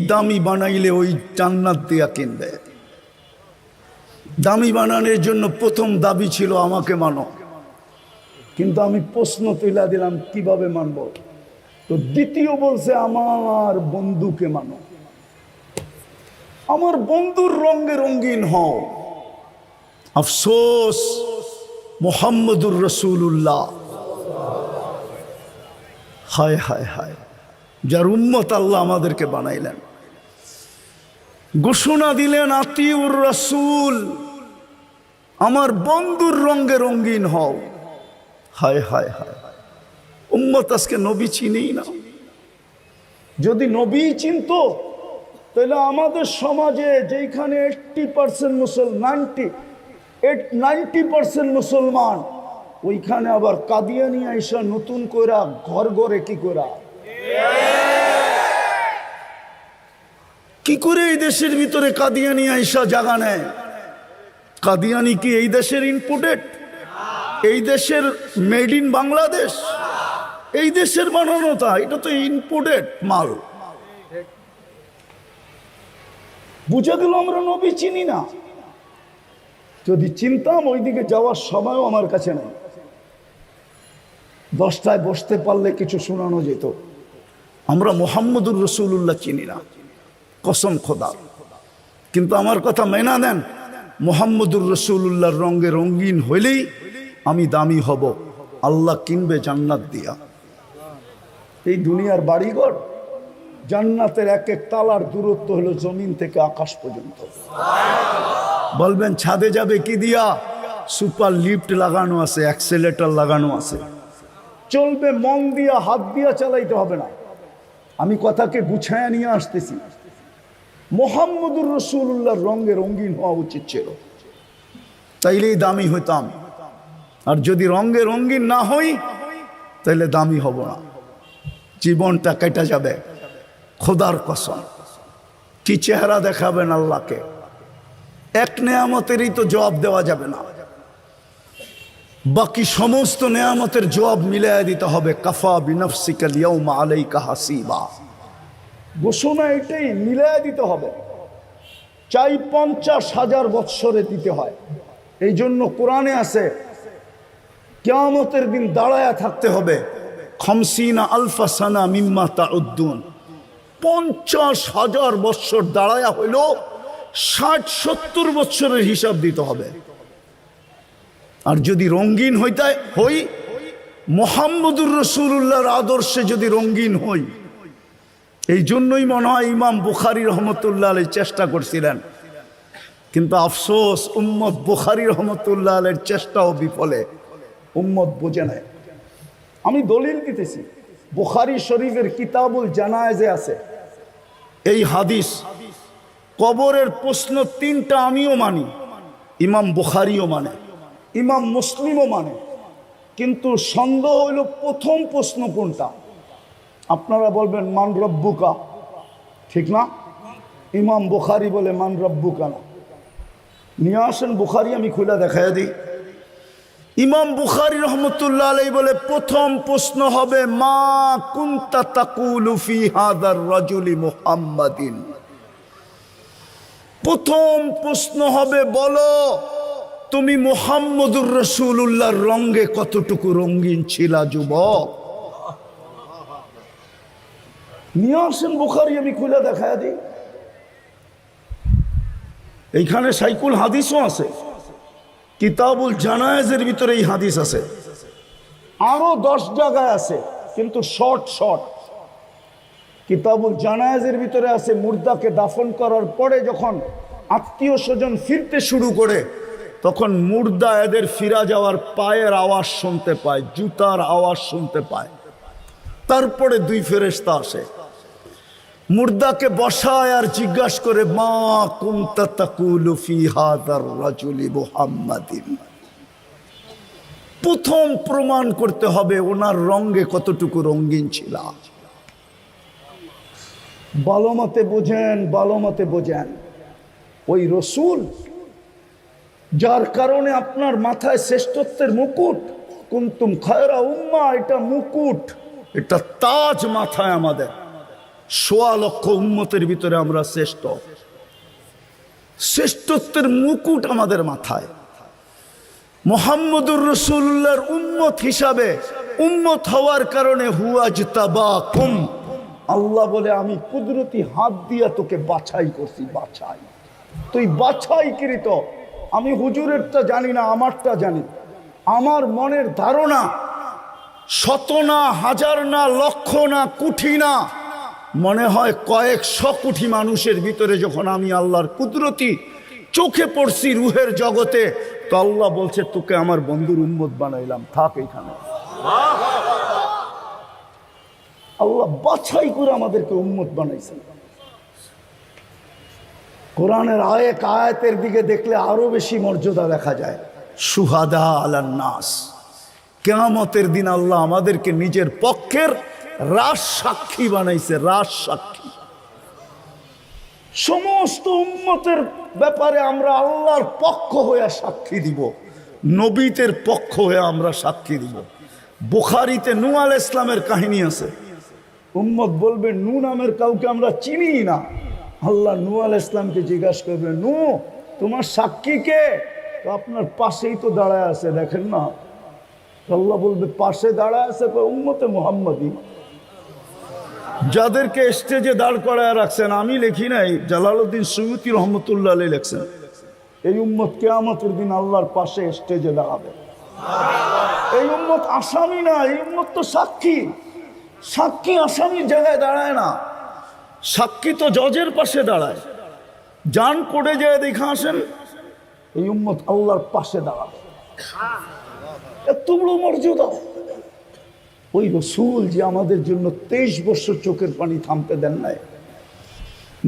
দামি বানাইলে ওই জান্নাত দিয়া কিনবে। দামি বানানোর জন্য প্রথম দাবি ছিল আমাকে মানো, কিন্তু আমি প্রশ্ন তুলে দিলাম কিভাবে মানব? তো দ্বিতীয় বলছে আমার বন্ধুকে মানো, আমার বন্ধুর রঙে রঙিন হও। আফসোস, মুহাম্মদুর রাসূলুল্লাহ, হায় হায় হায়, যার উম্মত আল্লাহ আমাদেরকে বানাইলেন, ঘোষণা দিলেন আতিউর রাসূল, আমার বন্ধুর রঙে রঙিন হও। হায় হায় হায়, উম্মত আজকে নবী চিনেই না। যদি নবী চিনতো তাহলে আমাদের সমাজে যেখানে 80% মুসলমান 90% মুসলমান, ওইখানে আবার কাদিয়ানি আইসা নতুন কইরা ঘর ঘরে কি করে এই দেশের ভিতরে কাদিয়ানি আইসা জায়গা নেয়? কাদিয়ানি কি এই দেশের ইম্পোর্টেড? এই দেশের মেড ইন বাংলাদেশ? এই দেশের বানানো? তা এটা তো ইম্পোর্টেড মাল। বুঝা গেল আমরা নবী চিনি না। যদি চিনতাম ওইদিকে যাওয়ার সময়ও আমার কাছে নেই। 10টায় বসতে পারলে কিছু শোনানো যেত। আমরা মুহাম্মদুর রাসূলুল্লাহ চিনি না, কসম খোদা। কিন্তু আমার কথা মেনা নেন, মুহাম্মদুর রাসূলুল্লাহর রঙে রঙিন হইলেই আমি দামি হব। আল্লাহ কিনবে জান্নাত দিয়া। এই দুনিয়ার বাড়িঘর, জান্নাতের এক এক তালার দূরত্ব হলো জমিন থেকে আকাশ পর্যন্ত। বলবেন ছাদে যাবে কি দিয়া? সুপার লিফট লাগানো আছে, অ্যাক্সেলেটর লাগানো আছে, চলবে। মন দিয়া হাত দিয়া চালাইতে হবে না। আমি কথাকে গুছায়া নিয়ে আসতেছি। মুহাম্মদুর রাসূলুল্লাহর রঙে রঙিন হওয়া উচিত ছিল, তাইলেই দামি হইতাম। আর যদি রঙে রঙিন না হই তাহলে দামি হব না, জীবনটা কেটে যাবে। খোদার কসম, কি চেহারা দেখাবেন আল্লাহকে? এক নেয়ামতেরই তো জবাব দেওয়া যাবে না, বাকি সমস্ত নেয়ামতের জবাব মিলাইয়া দিতে হবে। কাফা বিনফসিকাল ইয়াউমা আলাইকা হাসিবা, ঘোষণা এটাই, মিলাইয়া দিতে হবে। চাই 50,000 বৎসরে দিতে হয়। এই জন্য কোরআনে আছে কিয়ামতের দিন দাঁড়ায়া থাকতে হবে। 50 আলফা সানা মিম্মা তাউদ্দুন, 50,000 বৎসর দাঁড়ায়া হইল 60-70 বৎসরের হিসাব দিতে হবে। আর যদি রঙিন হই, মুহাম্মদুর রাসূলুল্লাহর আদর্শে যদি রঙিন হই, এই জন্যই মনে হয় ইমাম বুখারী রহমতুল্লাহ আলাইহি চেষ্টা করছিলেন। কিন্তু আফসোস, উম্মত বুখারী রহমতুল্লাহ আলাইহির চেষ্টাও বিফলে। উম্মত বোঝে নাই। আমি দলিল দিতেছি, বুখারী শরীফের কিতাবুল জানায়েজে আছে এই হাদিস। কবরের প্রশ্ন 3টা আমিও মানি, ইমাম বুখারীও মানে, ইমাম মুসলিমও মানে। কিন্তু সন্দেহ হইল প্রথম প্রশ্ন কোনটা? আপনারা বলবেন মান রব্বুকা, ঠিক না? ইমাম বুখারী বলে মান রব্বুকা না। নিয়ে আসেন বুখারী, আমি খুলে দেখাইয়া দিই। ইমাম বুখারী রহমতুল্লাহ আলাইহি বলে প্রথম প্রশ্ন হবে মা কুনতা তাকুলু ফি হাদার রাজুলি মুহাম্মাদিন। প্রথম প্রশ্ন হবে, বলো তুমি মুহাম্মদুর রাসূলুল্লাহর রঙে কতটুকু রঙিন ছিলা যুবক? নিয়ে আসেন বুখারী, আমি খুলে দেখাইয়া দিই। এইখানে সাইকুল হাদিসও আছে, কিতাবুল জানায়েজের ভিতরে এই হাদিস আছে। আরো 10 জায়গায় আছে, কিন্তু শর্ট। কিতাবুল জানায়েজের ভিতরে আছে মুর্দাকে দাফন করার পরে যখন আত্মীয় স্বজন ফিরতে শুরু করে, তখন মুর্দা এদের ফিরা যাওয়ার পায়ের আওয়াজ শুনতে পায়, জুতার আওয়াজ শুনতে পায়। তারপরে 2 ফেরেশতা আসে, মুর্দাকে বসায় আর জিজ্ঞাসা করে মা কুনতা তাকুলু ফি হাদার রাজুলি মুহাম্মাদিন। প্রথম প্রমাণ করতে হবে ওনার রঙে কতটুকু রঙিন ছিল। ভালোমতে বোঝেন, ওই রসুল যার কারণে আপনার মাথায় শ্রেষ্ঠত্বের মুকুট, কুনতুম খায়রা উম্মাহ, এটা মুকুট, এটা তাজ মাথায় আমাদের। 1.25 লক্ষ উম্মতের ভিতরে আমরা শ্রেষ্ঠত্বের মুকুট আমাদের মাথায়। মুহাম্মদুর রাসূলুল্লাহর উম্মত হিসাবে, উম্মত হওয়ার কারণে হুয়াজতাবাকুম, আল্লাহ বলে আমি কুদরতি হাত দিয়া তোকে বাছাই করছি। তুই বাছাইকৃত। আমি হুজুরেরটা জানি না, আমারটা জানি। আমার মনের ধারণা 100 না, 1000 না, লক্ষ না, কোটি না, মনে হয় কয়েকশো কোটি মানুষের ভিতরে যখন আমি আল্লাহর কুদরতি চোখে পড়ছি রুহের জগতে, তো আল্লাহ বলছে তোকে আমার বন্ধুর উম্মত বানাইলাম, থাক এখানে। আল্লাহ বাছাই করে আমাদেরকে উম্মত বানাইছেন। কোরআনের আয়াতের দিকে দেখলে আরো বেশি মর্যাদা দেখা যায়। শুহাদা আলান নাস, কিয়ামতের দিন আল্লাহ আমাদেরকে নিজের পক্ষের রাজ সাক্ষী বানাইছে, রাজ সাক্ষী। সমস্ত উম্মতের ব্যাপারে আমরা আল্লাহর পক্ষ হয়ে সাক্ষী দিব, নবীদের পক্ষ হয়ে আমরা সাক্ষী দিব। বুখারীতে নূহ আলাইহিস সালামের কাহিনী আছে। উম্মত বলবে নূহ নামের কাউকে আমরা চিনি না। আল্লাহ নূহ আলাইহিস সালামকে জিজ্ঞাসা করবে, নূহ তোমার সাক্ষী কে? তো আপনার পাশেই তো দাঁড়ায় আছে, দেখেন না। আল্লাহ বলবে পাশে দাঁড়ায় আছে উম্মতে মুহাম্মাদি, যাদেরকে স্টেজে দাঁড় করায় রাখছেন। আমি লিখি নাই, জালালউদ্দিন সুয়ুতী রহমতুল্লাহ আলাইহি লিখছেন, এই উম্মত কিয়ামতের দিন আল্লাহর পাশে স্টেজে দাঁড়াবে। এই উম্মত আসামি না, এই উম্মত তো সাক্ষী। সাক্ষী আসামির জায়গায় দাঁড়ায় না, সাক্ষী তো জজের পাশে দাঁড়ায়। জান কোর্টে যায় দেখা আসেন, এই উম্মত আল্লাহর পাশে দাঁড়াবে। এত বড় মর্যাদা। ওই রসুল যে আমাদের জন্য 23 বছর চোখের পানি থামতে দেন নাই,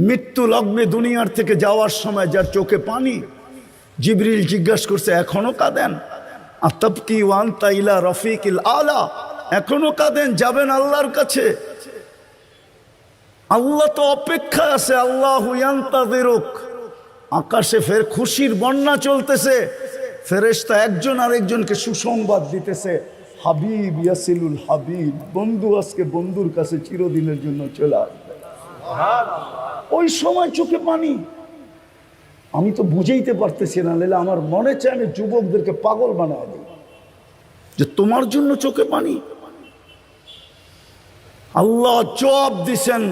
মৃত্যু লগ্নে দুনিয়ার থেকে যাওয়ার সময় যার চোখে পানি, জিবরিল জিজ্ঞাসা করছে এখনো কাঁদেন? আতাবকি ওয়ান্তা ইলা রফিকিল আলা, এখনো কাঁদেন? যাবেন আল্লাহর কাছে। আল্লাহ তো অপেক্ষায় আছে, আল্লাহু ইয়ান্তাযিরুক। আকাশে ফের খুশির বন্যা চলতেছে, ফেরেশতা একজন আরেকজনকে সুসংবাদ দিতেছে, হাবিব ইয়াসিলুল হাবিব, বন্ধু আজকে বন্ধুর কাছে চিরদিনের জন্য চলে আসবে। ওই সময় চোখে পানি। আমি তো বুঝাইতে পারতেছি না, নাহলে আমার মনে চায় আমি যুবকদেরকে পাগল বানায় দিই যে তোমার জন্য চোখে পানি। আল্লাহ জবাব দিছেন,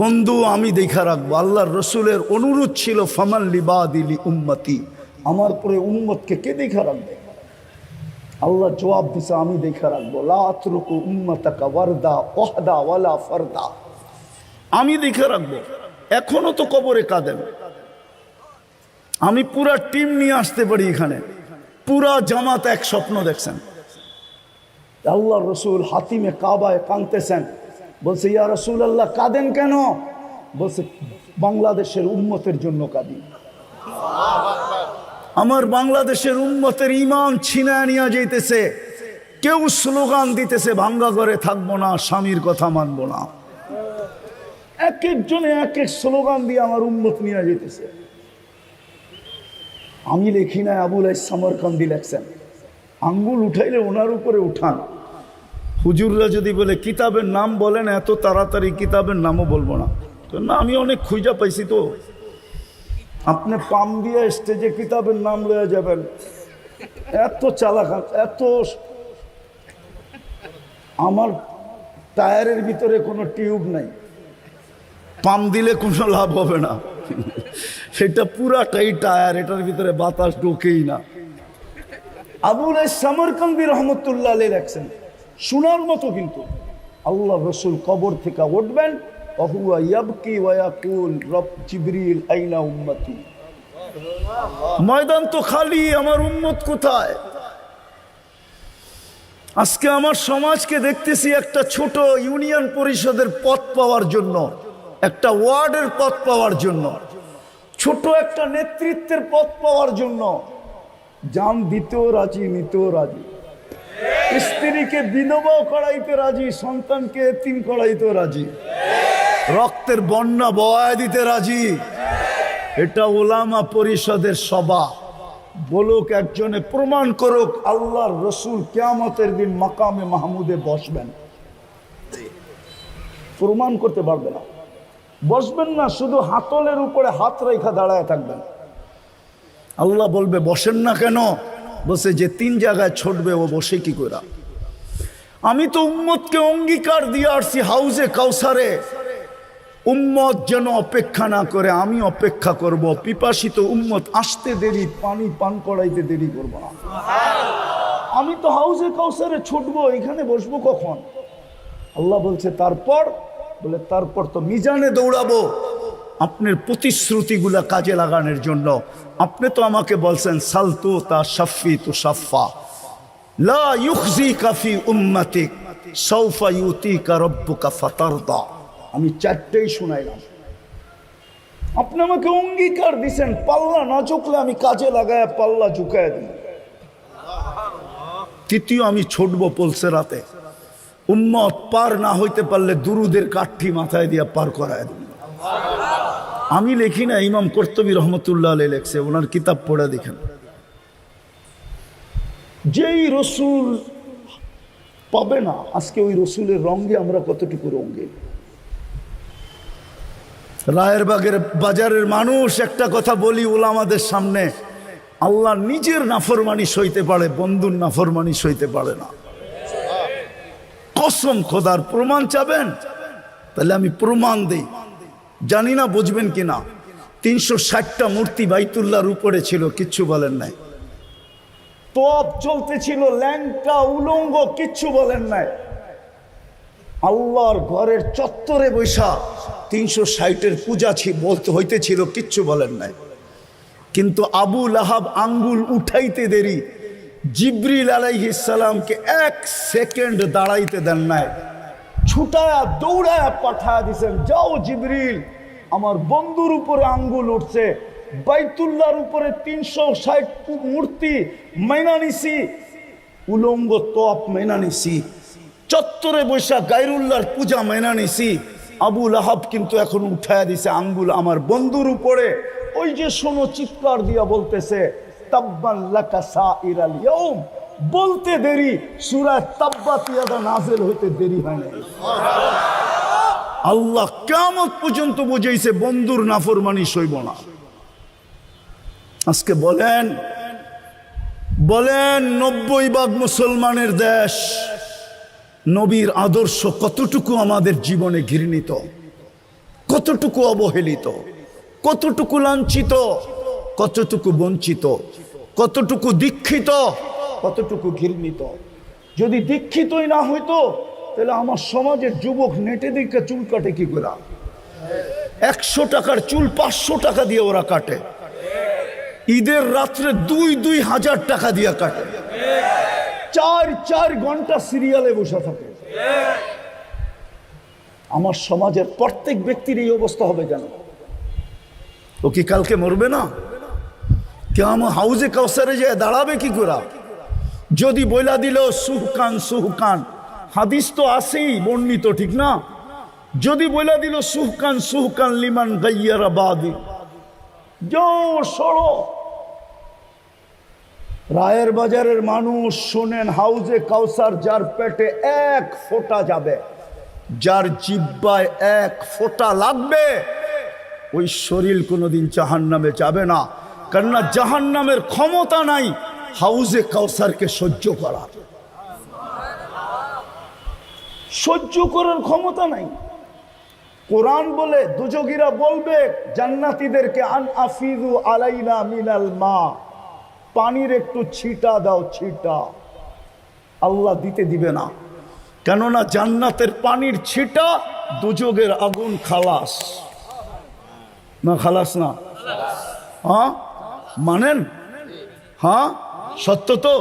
বন্ধু আমি দেখা রাখবো। আল্লাহর রসুলের অনুরোধ ছিল, ফামান লিবাদিলি উম্মতি, আমার পরে উম্মতকে কে দেখা রাখবে? আল্লাহ জবাব দিছে, আমি দেখা রাখবো। লা আতরুকু উম্মাতাকা ওয়ারদা ওয়াহদা ওয়ালা ফারদা, আমি দেখা রাখবো। এখনো তো কবরে কাঁদেন। আমি পুরা টিম নিয়ে আসতে পারি এখানে, পুরা জামাত এক স্বপ্ন দেখছেন। আল্লাহ রসুল হাতিমে কাবায় কাঁদতেছেন, বলছে ইয়া রাসূলুল্লাহ কাঁদেন কেন? বলছে বাংলাদেশের উম্মতের জন্য কাঁদি। আমার বাংলাদেশের উম্মতের ঈমান ছিনায় নিয়ে যাইতেছে। কেউ স্লোগান দিতেছে ভাঙ্গা ঘরে থাকবো না, স্বামীর কথা মানবো না। এক একজনে এক এক স্লোগান দিয়ে আমার উম্মত নিয়ে যেতেছে। আমি লিখি না, আবুল সামরকান্দি লেখছেন। আঙ্গুল উঠাইলে ওনার উপরে উঠান। হুজুররা যদি বলে কিতাবের নাম বলেন, এত তাড়াতাড়ি কিতাবের নামও বলবো না। তো না, আমি অনেক খুঁজা পাইছি। তো আপনি পাম দিয়ে স্টেজে কিতাবের নাম লয়ে যাবেন, এত চালাক, এত। আমার টায়ারের ভিতরে কোনো টিউব নাই, পাম দিলে কোনো লাভ হবে না। সেটা পুরাটাই টায়ার, এটার ভিতরে বাতাস ঢোকেই না। আবুল সামরকান্দি রহমতুল্লাহ আলাইহি লেখছেন, শোনার মতো কিন্তু। আল্লাহ রসুল কবর থেকে উঠবেন, ওহুয়া ইয়াবকি ওয়া ইয়াকুল রব জিবরিল আইনা উম্মতি। ময়দান তো খালি, আমার উম্মত কোথায়? আজকে আমার সমাজকে দেখতেছি একটা ছোট ইউনিয়ন পরিষদের পদ পাওয়ার জন্য, একটা ওয়ার্ডের পদ পাওয়ার জন্য, ছোট একটা নেতৃত্বের পদ পাওয়ার জন্য জান দিতেও রাজি, নিতেও রাজি। স্ত্রীকে বিধবাও করাইতে রাজি, সন্তানকে এতিম করাইতেও রাজি, রক্তের বন্যা বয়ায় দিতে রাজি। এটা ওলামা পরিষদের সভা। বলুক একজনে, প্রমাণ করুক আল্লাহর রসুল কিয়ামতের দিন মাকামে মাহমুদে বসবেন। প্রমাণ করতে পারবে না, বসবেন না, শুধু হাতলের উপরে হাত রেখা দাঁড়ায় থাকবেন। আল্লাহ বলবে বসেন না কেন? বসে যে 3 জায়গায় ছুটবে ও বসে কি করে? আমি তো উম্মতকে অঙ্গীকার দিয়ে আসছি হাউজে কাউসারে, উম্মত যেন অপেক্ষা না করে, আমি অপেক্ষা করব। পিপাসিত উম্মত আসতে দেরি, পানি পান করাইতে দেরি করব না। আমি তো হাউজে কাউসারে ছুটবো, এখানে বসবো কখন? আল্লাহ বলছে তারপর, বলে তারপর তো মিজানে দৌড়াবো আপনার প্রতিশ্রুতিগুলা কাজে লাগানোর জন্য। আপনি তো আমাকে বলছেন সালতু তা শাফি তু শাফা লা ইউখজিকা ফি উম্মতিক, সাউফা ইউতিকা রাব্বুকা ফাতারদা। আমি চারটেই শুনাইলাম, আপনি আমাকে অঙ্গীকার দিছেন পাল্লা না ঝুঁকলে আমি কাজে লাগায় পাল্লা ঝুঁকায় দিই। তৃতীয়, আমি ছুটবো পলসেরাতে, উম্মত পার না হইতে পারলে দুরুদের কাঠি মাথায় দিয়ে পার করায় দিই। আমি লিখি না, ইমাম কর্তুবী রহমতুল্লাহ আলাইহি লেখছে, ওনার কিতাব পড়ে দেখেন। যেই রসুল পাবে না আজকে, ওই রসুলের রঙে আমরা কতটুকু রঙে। রায়ের বাজারের মানুষ, একটা কথা বলি ওলামাদের সামনে, আল্লাহ নিজের নাফরমানি সইতে পারে, বন্ধুর নাফরমানি সইতে পারে না। কসম খোদার। প্রমাণ চাবেন? তাহলে আমি প্রমাণ দেই, জানি না বুঝবেন কিনা। 360টা মূর্তি বাইতুল্লাহর উপরে ছিল, কিচ্ছু বলেন নাই। তপ চলতেছিল, ল্যাংটা উলঙ্গ, কিচ্ছু বলেন নাই। আল্লাহর ঘরের চত্বরে বৈশা 360-এর পূজা বলতে হইতেছিল, কিচ্ছু বলেন নাই। কিন্তু আবু লাহাব আঙ্গুল উঠাইতে দেরি, জিবরিল আলাইহিস সালামকে 1 সেকেন্ড দাঁড়াইতে দেন নাই, ছুটায়া দৌড়ায়া পাঠায়া দিছেন, যাও জিবরিল, আমার বন্ধুর উপরে আঙ্গুল উঠছে, বাইতুল্লাহর উপরে 360 মূর্তি মাইনা নিছি, উলঙ্গ তপ মাইনা নিছি, চত্বরে বৈশা গায়রুল্লাহর পূজা মাইনা নিছি। আবু লাহাব কিন্তু এখন উঠায়া দিছে আঙ্গুল আমার বন্ধুর উপরে। ওই যে শোনো, চিৎকার দিয়া বলতেছে, তাব্বান লাকা সাইরাল ইয়াউম, বলতে দেরি, সূরা তাব্বাত ইয়াদা নাযিল হইতে দেরি হয় না। আল্লাহ কিয়ামত পর্যন্ত বুঝাইছে বন্ধুর নাফরমানি সইব না। আজকে বলেন 90% মুসলমানের দেশ, নবীর আদর্শ কতটুকু আমাদের জীবনে ঘৃণিত, কতটুকু অবহেলিত, কতটুকু লাঞ্ছিত, কতটুকু বঞ্চিত, কতটুকু দীক্ষিত, কতটুকু ঘৃণিত। যদি দীক্ষিতই না হইতো তাহলে আমার সমাজের যুবক নেটে দিকে চুল কাটে কি করে? 100 টাকার চুল 500 টাকা দিয়ে ওরা কাটে, ঈদের রাত্রে 2-2 হাজার টাকা দিয়ে কাটে, 4 ঘন্টা সিরিয়ালে বসে থাকে। আমার সমাজের প্রত্যেক ব্যক্তির এই অবস্থা হবে কেন? ও কি কালকে মরবে না? কিয়ামত হাউজে কাউসারে যায় দাঁড়াবে কি করে? যদি বইলা দিল সুহকান সুহকান, হাদিস তো আছেই বর্ণিত, ঠিক না? যদি বইলা দিল সুহকান সুহকান লিমান গাইয়ারা বাদি, যাও সরো। রায়ের বাজারের মানুষ শোনেন, হাউজে কাউসার যার পেটে 1 ফোঁটা যাবে, যার জিহ্বায় 1 ফোঁটা লাগবে, ওই শরীর কোনোদিন জাহান্নামে যাবে না। কেননা জাহান্নামের ক্ষমতা নাই হাউজে কাউসারকে সহ্য করার, সহ্য করার ক্ষমতা নাই। কোরআন বলে, দুজগীরা বলবে জান্নাতীদেরকে, আন আফিদু আলাইনা মিনাল মা, পানির একটু ছিটা দাও, ছিটা। আল্লাহ দিতে দিবে না, কেননা জান্নাতের পানির ছিটা দুজগের আগুন খালাস না, খালাস না? হ্যাঁ মানেন? হ্যাঁ সত্য তো।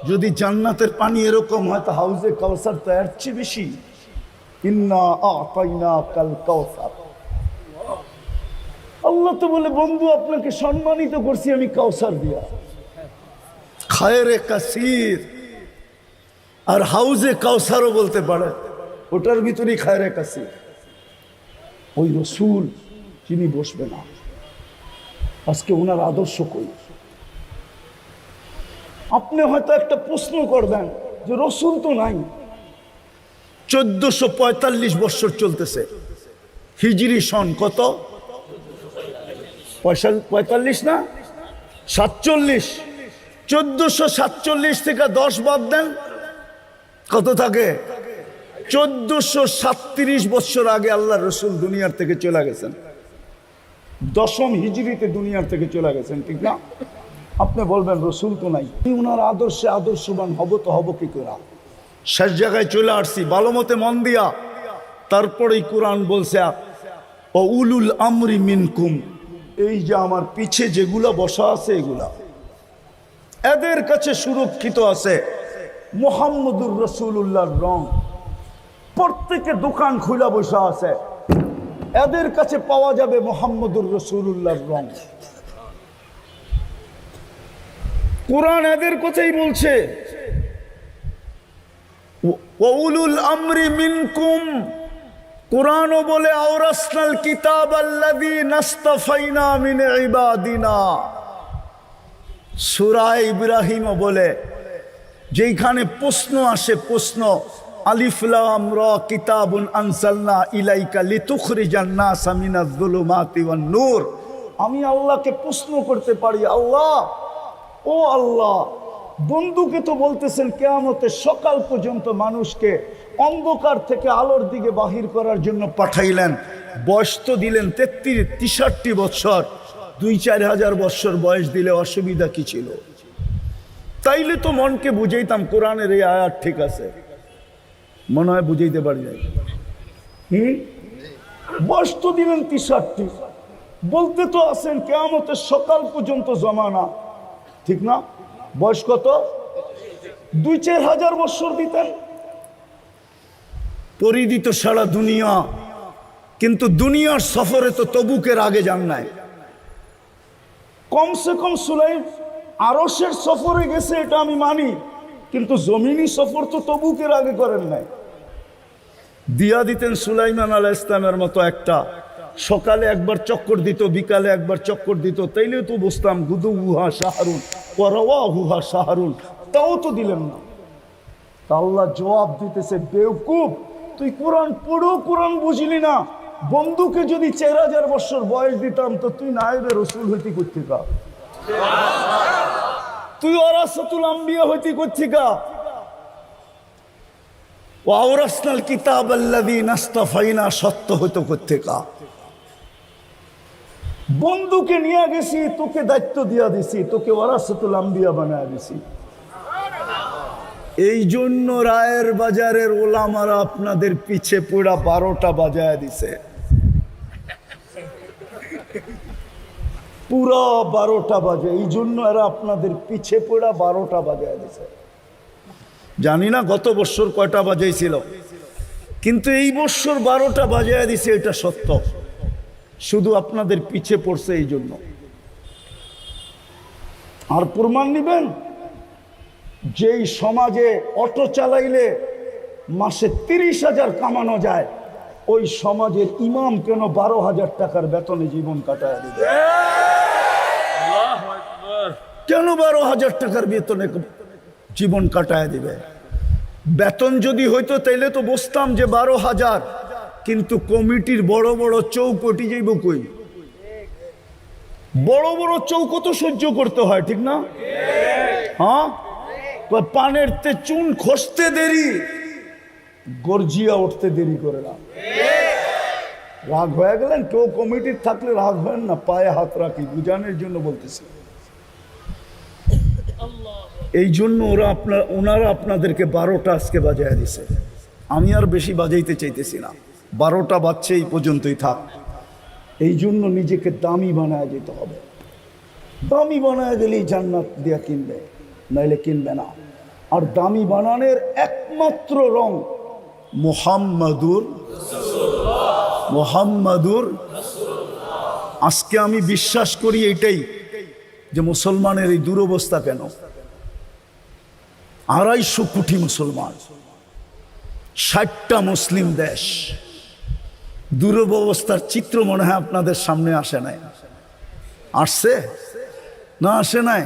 যদি জান্নাতের পানি এরকম হয় তো হাউজে কাউসার তো এর চেয়ে বেশি। ইন্না আ'তাইনাকাল কাউসার, আল্লাহ তো বলে, বন্ধু আপনাকে সম্মানিত করছি আমি কাউসার দিয়া, খায়রে কাসির। আর হাউজে কাউসারও বলতে পারে, ওটার ভিতরেই খায়রে কাসির। ওই রসুল যিনি বসবে না, আজকে ওনার আদর্শ কই? আপনি হয়তো একটা প্রশ্ন করবেন যে রসুল তো নাই, 1445 বছর চলতেছে, হিজরি সন কত? 45 না 47? 1447 থেকে 10 বাদ দেন, কত থাকে? 1437 বছর আগে আল্লাহ রসুল দুনিয়ার থেকে চলে গেছেন, 10ম হিজরিতে দুনিয়ার থেকে চলে গেছেন, ঠিক না? আপনি বলবেন রসুল তো নাই, উনার আদর্শে আদর্শবান হব তো হব কি করে? শেষ জায়গায় চলে আসছি, ভালো মতে মন দিয়া। তারপরেই কোরআন বলছে, ও উলুল আমরি মিনকুম, এই যে আমার পিছে যেগুলা বসা আছে এগুলা এদের কাছে সুরক্ষিত আছে। মুহাম্মদুর রাসূলুল্লাহর রং। প্রত্যেকে দোকান খুলে বসে আছে, এদের কাছে পাওয়া যাবে মুহাম্মদুর রাসূলুল্লাহর রং। কোরআন এদের কথাই বলছে, ওয়াউলুল আমরি মিনকুম। কোরআনও বলে আওরাসনাল কিতাব আল্লাযী নাসতাফাইনা মিন ইবাদিনা। সূরা ইব্রাহিমও বলে, যেখানে প্রশ্ন আসে, প্রশ্ন আলিফ লাম রা কিতাবুন আনজালনা ইলাইকা লিতুখরিজান নাসা মিনাজ যুলুমাতি ওয়ান নূর। আমি আল্লাহকে প্রশ্ন করতে পারি, আল্লাহ, ও আল্লাহ, বন্ধুকে তো বলতেছেন কিয়ামতের সকাল পর্যন্ত মানুষকে অন্ধকার থেকে আলোর দিকে বাহির করার জন্য পাঠাইলেন। বয়স তো দিলেন 63 বছর, 2-4 হাজার বছর বয়স দিলে অসুবিধা কি ছিল? তাইলে তো মনকে বুঝাইতাম কোরআনের এই আয়াত ঠিক আছে, মনে হয় বুঝাইতে পারি নাই। বয়স তো দিলেন 63, বলতে তো আছেন কিয়ামতের সকাল পর্যন্ত জমানা, ঠিক না? বয়স কত? 2-4 হাজার বছর দিতেন। পরিদিত সারা দুনিয়া, কিন্তু দুনিয়ার সফরে তো তবুকের আগে যান নাই। কমসে কম সুলাইম আরশের সফরে গেছে, এটা আমি মানি, কিন্তু জমিনি সফর তো তবুকের আগে করেন নাই। দিয়া দিতেন সুলাইমান আলাইহিস সালামের মতো একটা, সকালে একবার চক্কর দিত, বিকালে একবার চক্কর দিত, তাইলে তো বুঝতাম গুদুহা শাহরুন ওয়া রাওয়াহুহা শাহরুন। তাও তো দিলেন না। তা আল্লাহ জবাব দিতেছে, বেওকুফ, তুই কোরআন পড়ো, কোরআন বুঝলি না। বন্ধুকে যদি 4 হাজার বছর বয়স দিতাম তো তুই নায়েবে রসুল হইতি কোত্থেকা? তুই ওয়ারাসাতুল আম্বিয়া হইতি কোত্থেকা? ওয়াওরাসনাল কিতাব আল্লাযী নাসতাফাইনা সত্য হইতো কোত্থেকা? বন্ধুকে নিয়ে গেছি, তোকে দায়িত্ব দিয়া দিছি, তোকে ওয়ারাসাতুল আম্বিয়া বানায় দিছি। এই জন্য রায়ের বাজারের ওলামারা আপনাদের পিছে পুরা 12টা বাজায় দিছে, পুরা 12টা বাজে। এই জন্য এরা আপনাদের পিছে পুরা 12টা বাজায় দিছে। জানি না গত বছর কয়টা বাজাইছিল, কিন্তু এই বছর 12টা বাজায় দিছে, এটা সত্য। শুধু আপনাদের পিছে পড়ছে এই জন্য। আর প্রমাণ নিবেন, যেই সমাজে অটো চালাইলে মাসে 30,000 কামানো যায়, ওই সমাজের ইমাম কেন 12,000 টাকার বেতনে জীবন কাটায় দিবে? কেন 12,000 টাকার বেতনে জীবন কাটায় দিবে? বেতন যদি হইতো তাইলে তো বুঝতাম যে 12,000, কিন্তু কমিটির বড় বড় চৌকটি যাইব কই? বড় বড় চৌকো তো সহ্য করতে হয়, ঠিক না? হ্যাঁ, পানের তে চুন খসতে দেরি, গর্জিয়া উঠতে দেরি করে না। রাগ হয়ে গেলেন? কেউ কমিটির থাকলে রাগ হয় না, পায়ে হাত রাখি, বুঝানোর জন্য বলতেছি। এই জন্য ওনারা আপনাদেরকে 12টা আজকে বাজায় দিছে। আমি আর বেশি বাজাইতে চাইতেছি না, 12টা বাজছে, এই পর্যন্তই থাক। এই জন্য নিজেকে দামি বানায় যেতে হবে। দামি বানায় গেলেই জান্নাত দিয়া কিনবে, নাইলে কিনবে না। আর দামি বানানোর একমাত্র রং মুহাম্মাদুর। আজকে আমি বিশ্বাস করি এটাই, যে মুসলমানের এই দুরবস্থা কেন। 250 কোটি মুসলমান, 60টা মুসলিম দেশ, দুরবস্থার চিত্র মনে হয় আপনাদের সামনে আসে নাই? আসছে না আসে নাই?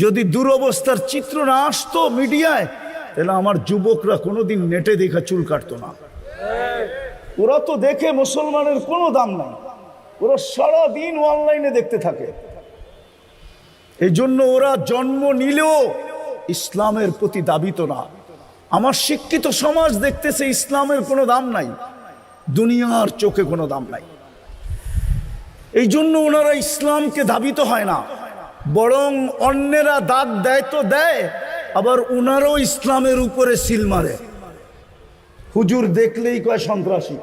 যদি দুরবস্থার চিত্র না আসতো মিডিয়ায়, তাহলে আমার যুবকরা কোনোদিন নেটে দেখা চুল কাটতো না। ওরা তো দেখে মুসলমানের কোনো দাম নাই, ওরা সারাদিন অনলাইনে দেখতে থাকে। এই জন্য ওরা জন্ম নিলেও ইসলামের প্রতি দাবিত না। আমার শিক্ষিত সমাজ দেখতেছে ইসলামের কোনো দাম নাই, দুনিয়ার চোখে কোনো দাম নাই। এই জন্য ওনারা ইসলামকে ধাবিত হয় না, বরং অন্যেরা দাগ দেয় তো দেয়, আবার ওনারাও ইসলামের উপরে সিল মারে। হুজুর দেখলেই কয় সন্ত্রাসী,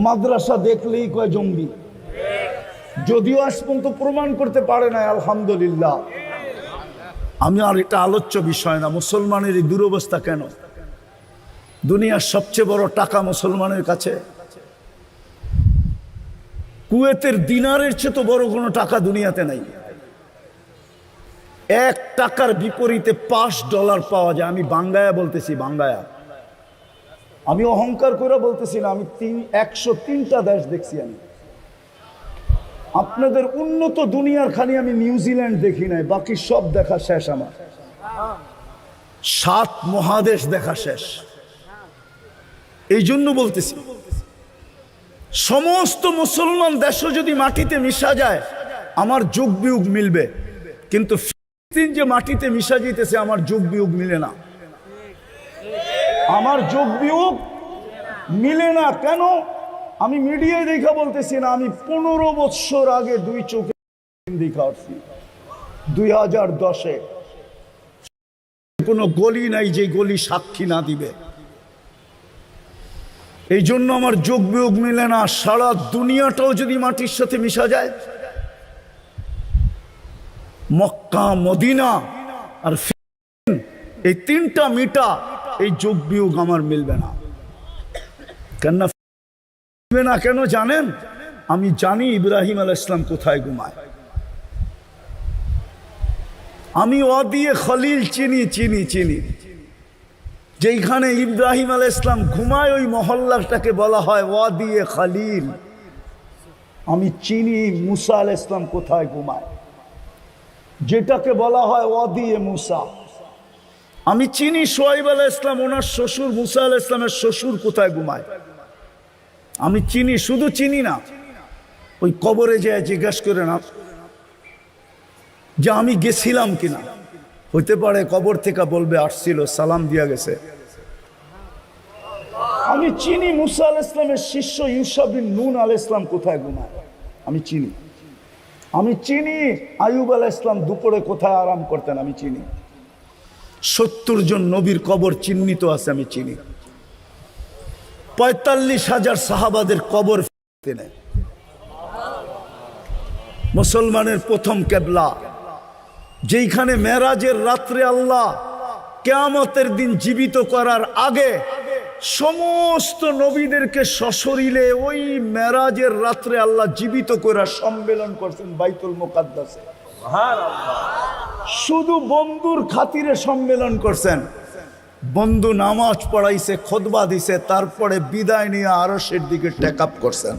মাদ্রাসা দেখলেই কয় জঙ্গি, যদিও আজ পর্যন্ত প্রমাণ করতে পারে না। আলহামদুলিল্লাহ, আমি আর এটা আলোচ্য বিষয় না। মুসলমানের এই দুরবস্থা কেন? দুনিয়ার সবচেয়ে বড় টাকা মুসলমানের কাছে। কুয়েতের দিনারের চেয়ে তো বড় কোনো টাকা দুনিয়াতে নাই। 1 টাকার বিপরীতে $5 পাওয়া যায়। আমি বাঙ্গায়া বলতেছি, বাঙ্গায়া। আমি অহংকার করে বলতেছি না, আমি 103টা দেশ দেখছি। আমি আপনাদের উন্নত দুনিয়ার খালি আমি নিউজিল্যান্ড দেখি নাই, বাকি সব দেখা শেষ। আমার 7 মহাদেশ দেখা শেষ। এই জন্য বলতেছি, সমস্ত মুসলমান দেশও যদি মাটিতে মিশা যায় আমার যুগ বিয়োগ মিলবে, কিন্তু ফিলিস্তিন যে মাটিতে মিশা যেতেছে আমার যুগ বিয়োগ মিলে না। আমার যুগ বিয়োগ মিলে না। কেন? আমি মিডিয়ায় দেখা বলতেছি না, আমি 15 বছর আগে 2 চোখে দেখা আসছি। 2010-এ কোনো গলি নাই যে গলি সাক্ষী না দিবে। এই জন্য আমার যোগ বিয়োগ মিলে না। সারা দুনিয়াটাও যদি মাটির সাথে মিশা যায়, মক্কা, মদিনা আর এই 3টা মিটা, এই যোগ বিয়োগ আমার মিলবে না। কেন মিলবে না? কেন জানেন? আমি জানি ইব্রাহিম আলাইহিস সালাম কোথায় ঘুমায়। আমি ওয়াদিয়ে খলিল চিনি চিনি চিনি। যেখানে ইব্রাহিম আলাইহিস সালাম ঘুমায় ওই মহল্লাটাকে বলা হয় ওয়াদিয়ে খলিল। আমি চিনি মুসা আলাইহিস সালাম কোথায় ঘুমায়, যেটাকে বলা হয় ওয়াদিয়ে মুসা। আমি চিনি শুআইব আলাইহিস সালাম, ওনার শ্বশুর মুসা আলাইহিস সালামের শ্বশুর কোথায় ঘুমায়। আমি চিনি, শুধু চিনি না, ওই কবরে যেয়ে জিজ্ঞাসা করে না যে আমি গেছিলাম কিনা। হইতে পারে কবর থেকে বলবে আসছিল, সালাম দিয়া গেছে। আমি চিনি মুসা আলাইহিস সালামের শিষ্য ইউশা বিন নুন আলাইহিস সালাম কোথায় ঘুমায়। আমি চিনি। আমি চিনি আইয়ুব আলাইহিস সালাম দুপুরে কোথায় আরাম করতেন। আমি চিনি 70 জন নবীর কবর চিহ্নিত আছে। আমি চিনি 45,000 সাহাবাদের কবর। মুসলমানের প্রথম কেবলা, যেইখানে মেরাজের রাত্রে আল্লাহ কিয়ামতের দিন জীবিত করার আগে সমস্ত নবীদেরকে সশরীরে ওই মেরাজের রাত্রে আল্লাহ জীবিত করার সম্মেলন করছেন বাইতুল মুকাদ্দাসে। শুধু বন্ধুর খাতিরে সম্মেলন করছেন। বন্ধু নামাজ পড়াইছে, খুতবা দিছে, তারপরে বিদায় নিয়ে আরশের দিকে টেক আপ করছেন।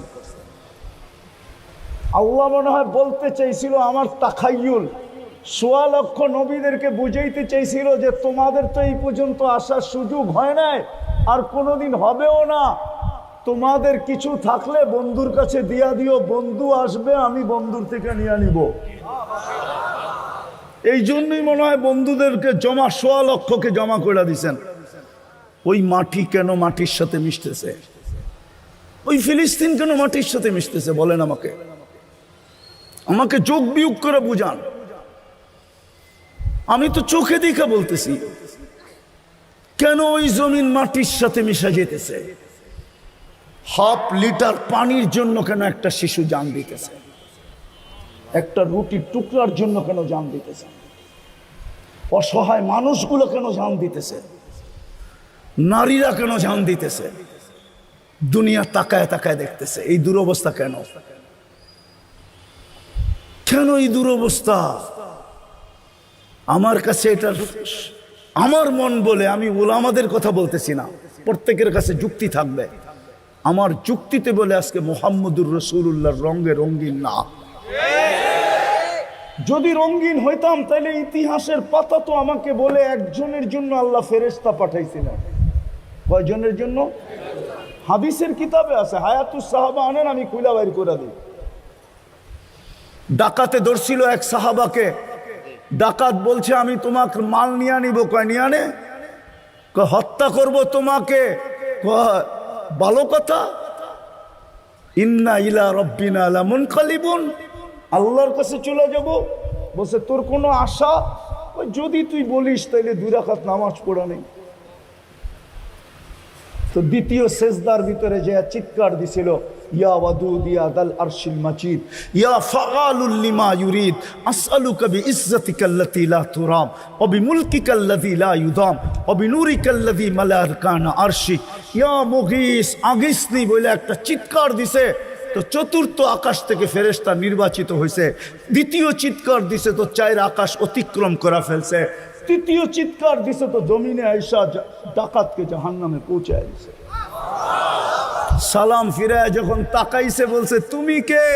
আল্লাহ মনে হয় বলতে চাইছিল, আমার তাখাইয়ুল 1.25 লক্ষ নবীদেরকে বুঝাইতে চাইছিল যে তোমাদের তো এই পর্যন্ত আসার সুযোগ হয় নাই, আর কোনোদিন হবেও না। তোমাদের কিছু থাকলে বন্ধুর কাছে দিয়া দিও, বন্ধু আসবে, আমি বন্ধুর থেকে নিয়ে নিব। এই জন্যই মনে হয় বন্ধুদেরকে 1.25 লক্ষকে জমা করে দিছেন। ওই মাটি কেন মাটির সাথে মিশতেছে? ওই ফিলিস্তিন কেন মাটির সাথে মিশতেছে? বলেন আমাকে, আমাকে যোগ বিয়োগ করে বুঝান। আমি তো চোখে দেখা বলতেছি, কেন ওই জমিন মাটির সাথে মিশা যেতেছে? 1/2 লিটার পানির জন্য কেন একটা শিশু জান দিতেছে? একটা রুটির টুকরার জন্য কেন জান দিতেছে? অসহায় মানুষগুলো কেন জান দিতেছে? নারীরা কেন জান দিতেছে? দুনিয়া তাকায় তাকায় দেখতেছে। এই দুরবস্থা কেন? কেন এই দুরবস্থা? আমার কাছে এটা আমার মন বলে, আমি উলামাদের কথা বলতেছি না, প্রত্যেকের কাছে যুক্তি থাকবে। আমার যুক্তিতে বলে আজকে মুহাম্মদুর রাসূলুল্লাহর রঙে রঙিন না। যদি রঙিন হইতাম তাহলে ইতিহাসের পাতা তো আমাকে বলে একজনের জন্য আল্লাহ ফেরেশতা পাঠাইছিলেন। কয়জনের জন্য? হাদিসের কিতাবে আছে, হায়াতুস সাহাবা আনেন, আমি খুলে বাইর করে দিই। ডাকাতে ধরছিল এক সাহাবাকে। ডাকাত বলছে আমি তোমাকে মাল নিয়ে নিব। কয় নিয়ে আনে? হত্যা করব তোমাকে। ভালো কথা। ইন্না ইলা রব্বিনা লামুনকালিবুন, আল্লাহর কাছে চলে যাব। বলছে তোর কোনো আশা? যদি তুই বলিস তাইলে 2 রাকাত নামাজ পড়া নেই। তো দ্বিতীয় সেজদার ভিতরে যে চিৎকার দিছিল, ইয়া ওয়াদুদ ইয়া দাল আরশিল মাজিদ ইয়া ফাআলুল লিমা ইউরিদ আসআলুকা বিইজ্জাতিকাল্লাতী লা তুরাম ওয়া বিমুলকিকাল্লাযী লা ইউদাম ওয়া বিনুরিকাল্লাযী মালা আরকানা আরশি ইয়া মুগীস আগিসনি বলে একটা চিৎকার দিছে তো চতুর্থ আকাশ থেকে ফেরেশতা নির্বাচিত হয়েছে। দ্বিতীয় চিৎকার দিছে তো চার আকাশ অতিক্রম করা ফেলছে। তৃতীয় চিৎকার দিছে তো জমিনে আইসা ডাকাতকে জাহান্নামে পৌঁছায় দিছে। সালাম ফিরায় যখন তাকাইছে বলছে তুমি কে?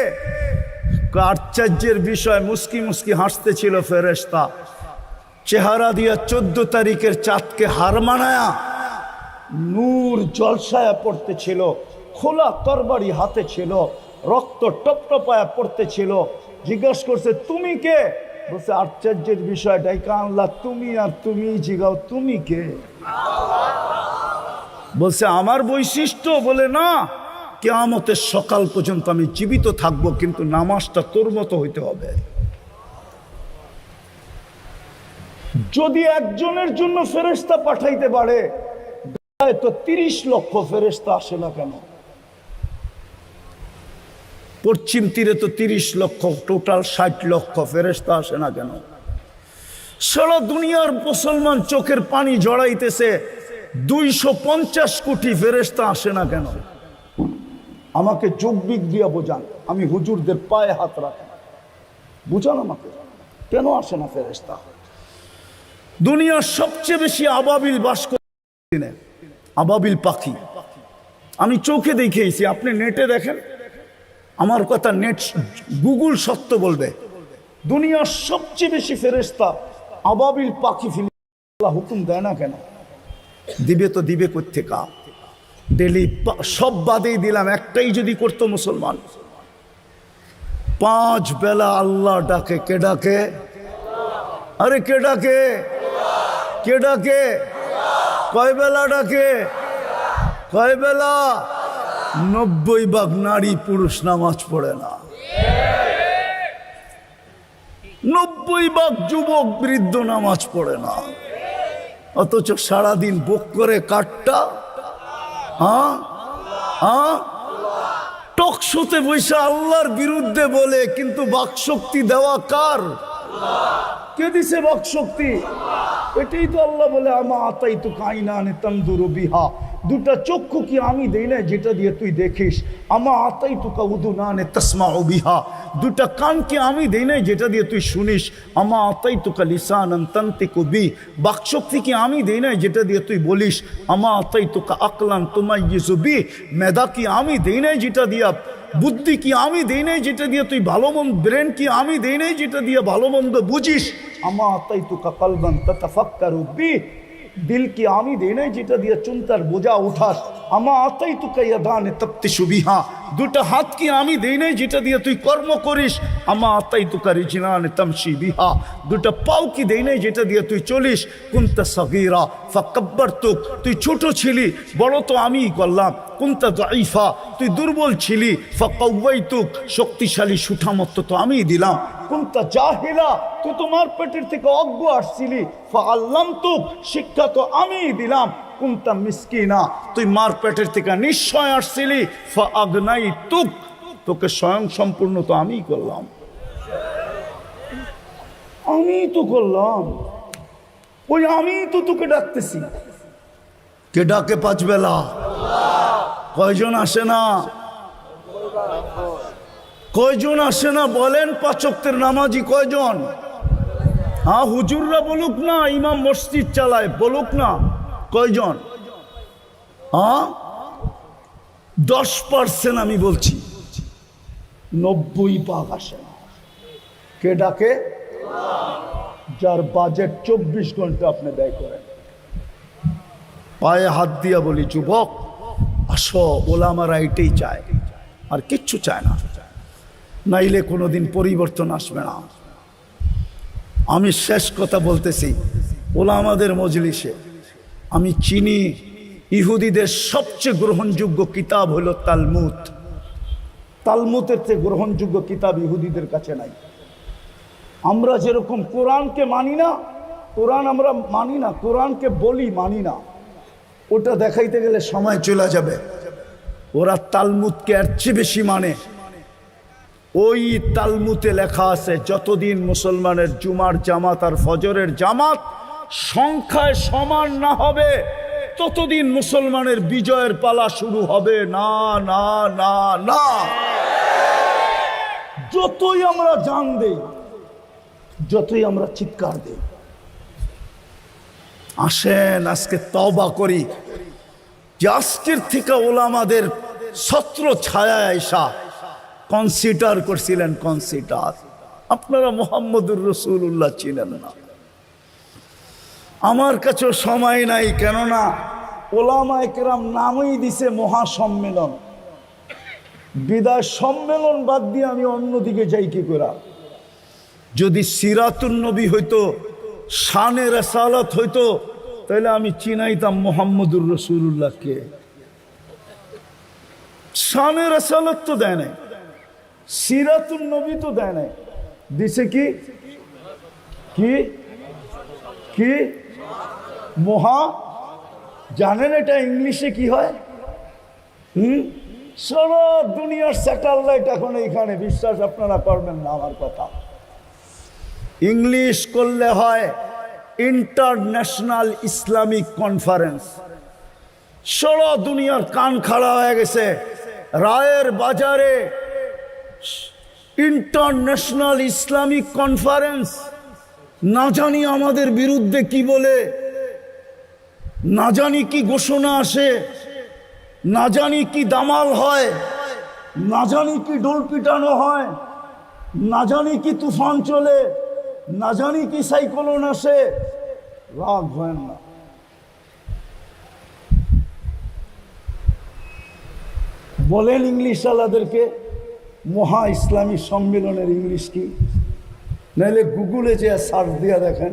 আশ্চর্যের বিষয়, মুস্কি মুস্কি হাসতেছিল ফেরেশতা। চেহারা দিয়া 14 তারিখের চাঁদকে হার মানায়া নূর জলসায়া পড়তেছিল, খোলা তরবারি হাতে ছিল, রক্ত টপটপায়া পড়তেছিল। জিজ্ঞাসা করছে তুমি কে? বলছে আশ্চর্যের বিষয়, ডাইকা আনলা তুমি আর তুমি জিগাও তুমি কে? বলছে আমার বৈশিষ্ট্য, বলে না কিয়ামতের সকাল পর্যন্ত আমি জীবিত থাকবো, কিন্তু নামাজটা তোর মতো হইতে হবে। যদি একজনের জন্য ফেরেশতা পাঠাইতে পারে তো 30 লক্ষ ফেরেশতা আসে না কেন? পশ্চিম তীরে তো 30 লক্ষ, টোটাল 60 লক্ষ ফেরেশতা আসে না কেন? সারা দুনিয়ার মুসলমান চোখের পানি জড়াইতেছে, 250 কোটি ফেরেশতা আসে না কেন? আমাকে যৌক্তিক দিয়া বোঝান, আমি হুজুরদের পায়ে হাত রাখি, বুঝান আমাকে কেন আসে না ফেরেশতা? দুনিয়ার সবচেয়ে বেশি আবাবিল বাস করে, আবাবিল পাখি আমি চোখে দেখিয়েছি, আপনি নেটে দেখেন, আমার কথা নেট গুগল সত্য বলবে। দুনিয়ার সবচেয়ে বেশি ফেরেশতা আবাবিল পাখি আল্লাহ হুকুম দেয় না কেন? দিবে তো দিবে কোত্থেকা? ডেলি সব বাদেই দিলাম, একটাই যদি করতো মুসলমান, 5 বেলা আল্লাহ ডাকে। কে ডাকে? আরে কে ডাকে? কে ডাকে? কয় বেলা ডাকে? কয় বেলা? 90 ভাগ নারী পুরুষ নামাজ পড়ে না, 90 ভাগ যুবক বৃদ্ধ নামাজ পড়ে না, অথচ সারাদিন বুক করে কাটটা টক শোতে বসে আল্লাহর বিরুদ্ধে বলে, কিন্তু বাকশক্তি দেওয়া কার? কে দিছে বাকশক্তি? এটাই তো আল্লাহ বলে আমা আতাই তো কাইনানে তন্দুরু বিহা, দুটা চক্ষু কি আমি দেই না যেটা দিয়ে তুই দেখিস? আমা আতাই তো কাউদুনানে তাসমাউ বিহা, দুটা কান কি আমি দেই না যেটা দিয়ে তুই শুনিস? আমা আতাই তো লিসানান তানতিকু বি, বাকশক্তি কি আমি দেই না যেটা দিয়ে তুই বলিস? আমা আতাই তো আকলান তুমাইয়িজু বি, মেধা কি আমি দেই না যেটা দিয়া, বুদ্ধি কি আমি দেই নাই যেটা দিয়ে তুই ভালো মন্দ, ব্রেন কি আমি দেই নাই যেটা দিয়ে ভালো মন্দ বুঝিস? আমা আতাইতুকা কলবান তাতাফাক্কারু বি, দিল কি আমি দেই নাই যেটা দিয়ে চিন্তার বোঝা উঠাস? আমা আতাইতুকা ইয়াদানে তাবতিশু বিহা, দুটা হাত কি আমি দেই নাই যেটা দিয়ে তুই কর্ম করিস? আমা আতাইতুকা রিজলানে তামশি বিহা, দুটা পাও কি দেই নাই যেটা দিয়ে তুই চলিস? কুনতা সাগীরা ফাকাব্বারতুক, তুই ছোট ছিলি, বড় তো আমিই করলাম। কুনতা দাঈফা, তুই দুর্বল ছিলি, ফাকাওয়াইতুক, শক্তিশালী সুঠামত্ব তো আমিই দিলাম। কুনতা জাহিলা, তুই তোমার পেটের থেকে অজ্ঞ আসছিলি, ফাআল্লামতুক, শিক্ষা তো আমিই দিলাম। কুনতা মিসকিনা, তুই মার পেটের থেকে নিশ্চয় আসছিলি, ফাআগনাইতুক, তোকে স্বয়ং সম্পূর্ণ তো আমিই করলাম, আমিই তো করলাম, ওই আমিই তো তোকে ডাকতেছি। কে ডাকে 5 বেলা? কয়জন আসে না? কয়জন আসে না বলেন? 5 ওয়াক্তের নামাজি কয়জন? হ্যাঁ হুজুররা বলুক না, ইমাম মসজিদ চালায় বলুক না, কয়জন? হ্যাঁ 10% আমি বলছি, 90% আসে না। কে ডাকে? যার বাজেট 24 ঘন্টা আপনি ব্যয় করেন। পায়ে হাত দিয়া বলি যুবক আসো, ওলামারা এটাই চায়, আর কিচ্ছু চায় না, নাইলে কোনোদিন পরিবর্তন আসবে না। আমি শেষ কথা বলতেছি, ওলামাদের মজলিসে আমি চিনি ইহুদিদের সবচেয়ে গ্রহণযোগ্য কিতাব হলো তালমুদ। তালমুদের চেয়ে গ্রহণযোগ্য কিতাব ইহুদিদের কাছে নাই। আমরা যেরকম কোরআনকে মানি না, কোরআন আমরা মানি না, কোরআনকে বলি মানি না, ওটা দেখাইতে গেলে সময় চলে যাবে। ওরা তালমুদকে এর চেয়ে বেশি মানে। ওই তালমুদে লেখা আছে যতদিন মুসলমানের জুমার জামাত আর ফজরের জামাত সংখ্যায় সমান না হবে ততদিন মুসলমানের বিজয়ের পালা শুরু হবে না না না না। যতই আমরা জান দেই, যতই আমরা চিৎকার দেই, আসেন আজকে তওবা করি যে আজকের থেকে ওলামাদের ছত্র ছায়া আয়েশা কনসিডার করছিলেন। কনসিডার আপনারা মুহাম্মদুর রাসূলুল্লাহ চিনেন না। আমার কাছেও সময় নাই, কেননা ওলামায়ে কেরাম নামই দিছে মহাসম্মেলন। বিদায় সম্মেলন বাদ দিয়ে আমি অন্যদিকে যাই কি করে? যদি সিরাতুন নবী হইতো, শানে রাসালাত হইতো, তাহলে আমি চিনাইতাম মুহাম্মদুর রাসূলুল্লাহকে। শানে রাসালাত তো দেয় নাই, সিরাতুন নবী তো দেয় নাই, দিছে কি কি কি মহা। জানেন এটা ইংলিশে কি হয়? সারা দুনিয়ার স্যাটেলাইট এখন এইখানে, বিশ্বাস আপনারা করবেন না আমার কথা। ইংলিশ করলে হয় ইন্টারন্যাশনাল ইসলামিক কনফারেন্স। সারা দুনিয়ার কান খাড়া হয়ে গেছে। রায়ের বাজারে ইন্টারন্যাশনাল ইসলামিক কনফারেন্স, না জানি আমাদের বিরুদ্ধে কি বলে, না জানি কি ঘোষণা আসে, না জানি কি দামাল হয়, না জানি কি ডোল পিটানো হয়, না জানি কি তুফান চলে, না জানি কি সাইক্লোন আসে। রাগ হয় না। বলেন ইংলিশ আলাদেরকে মহা ইসলামী সম্মেলনের ইংলিশ কি? নাহলে গুগলে যে সার্চ দিয়া দেখেন,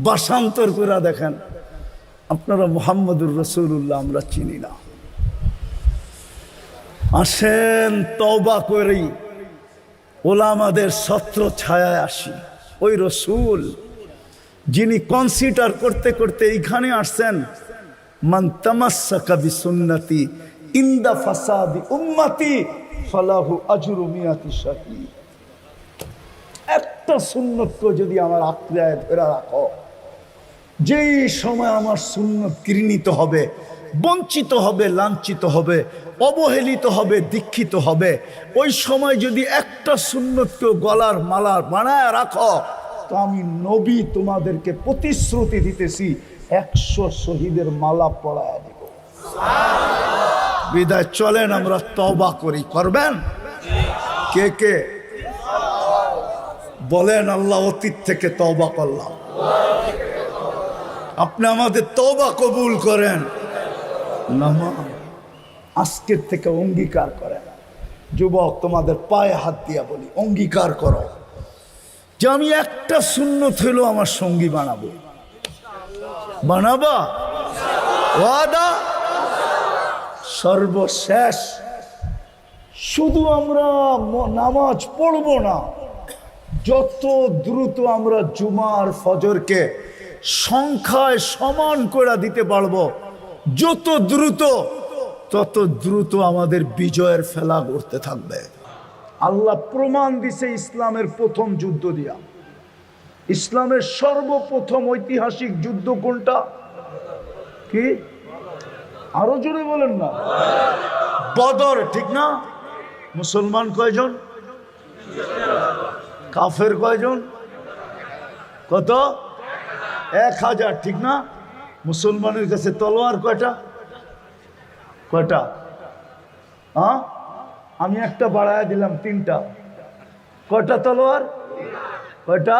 ভাষান্তর করে দেখেন। আপনারা মুহাম্মদুর রাসূলুল্লাহ আমরা চিনি না। আসেন তওবা করি, ওলামাদের ছত্র ছায়ায় আসি। ওই রসুল যিনি কনসিডার করতে করতে এইখানে আসছেন, মান তামাসসাকা বিসুন্নতি ইনদা ফাসাদি উম্মতি ফালাহু আজরু মিয়াতি শাহীদ। একটা সুন্নতকে যদি আমার আঁকড়ায় ধরে রাখো, যেই সময় আমার সুন্নত ঘৃণিত হবে, বঞ্চিত হবে, লাঞ্ছিত হবে, অবহেলিত হবে, দীক্ষিত হবে, ওই সময় যদি একটা সুন্নতকে গলার মালা বানায় রাখো, তো আমি নবী তোমাদেরকে প্রতিশ্রুতি দিতেছি 100 শহীদের মালা পরায় দিব। বিদায় চলেন আমরা তওবা করি। করবেন কে কে? বলেন আল্লাহ অতীত থেকে তওবা করলাম, আপনি আমাদের তওবা কবুল করেন। আজকের থেকে অঙ্গীকার করেন। যুবক তোমাদের পায়ে হাত দিয়া বলি, অঙ্গীকার করো যে আমি একটা সুন্নত হইলো আমার সঙ্গী বানাবো। বানাবা? ওয়াদা? সর্বশেষ শুধু আমরা নামাজ পড়বো না, যত দ্রুত আমরা জুমার ফজরকে সংখ্যায় সমান করে দিতে পারবো, যত দ্রুত তত দ্রুত আমাদের বিজয়ের ফেলা করতে থাকবে। আল্লাহ প্রমাণ দিছে ইসলামের প্রথম যুদ্ধ দিয়া। ইসলামের সর্বপ্রথম ঐতিহাসিক যুদ্ধ কোনটা? কি? আরো জোরে বলেন না। বদর, ঠিক না? মুসলমান কয়জন? কাফের কয়জন? কত? 1000, ঠিক না? মুসলমানের কাছে তলোয়ার কয়টা? কয়টা? হ্যাঁ, আমি একটা বাড়ায় দিলাম 3টা। কয়টা তলোয়ার? কয়টা?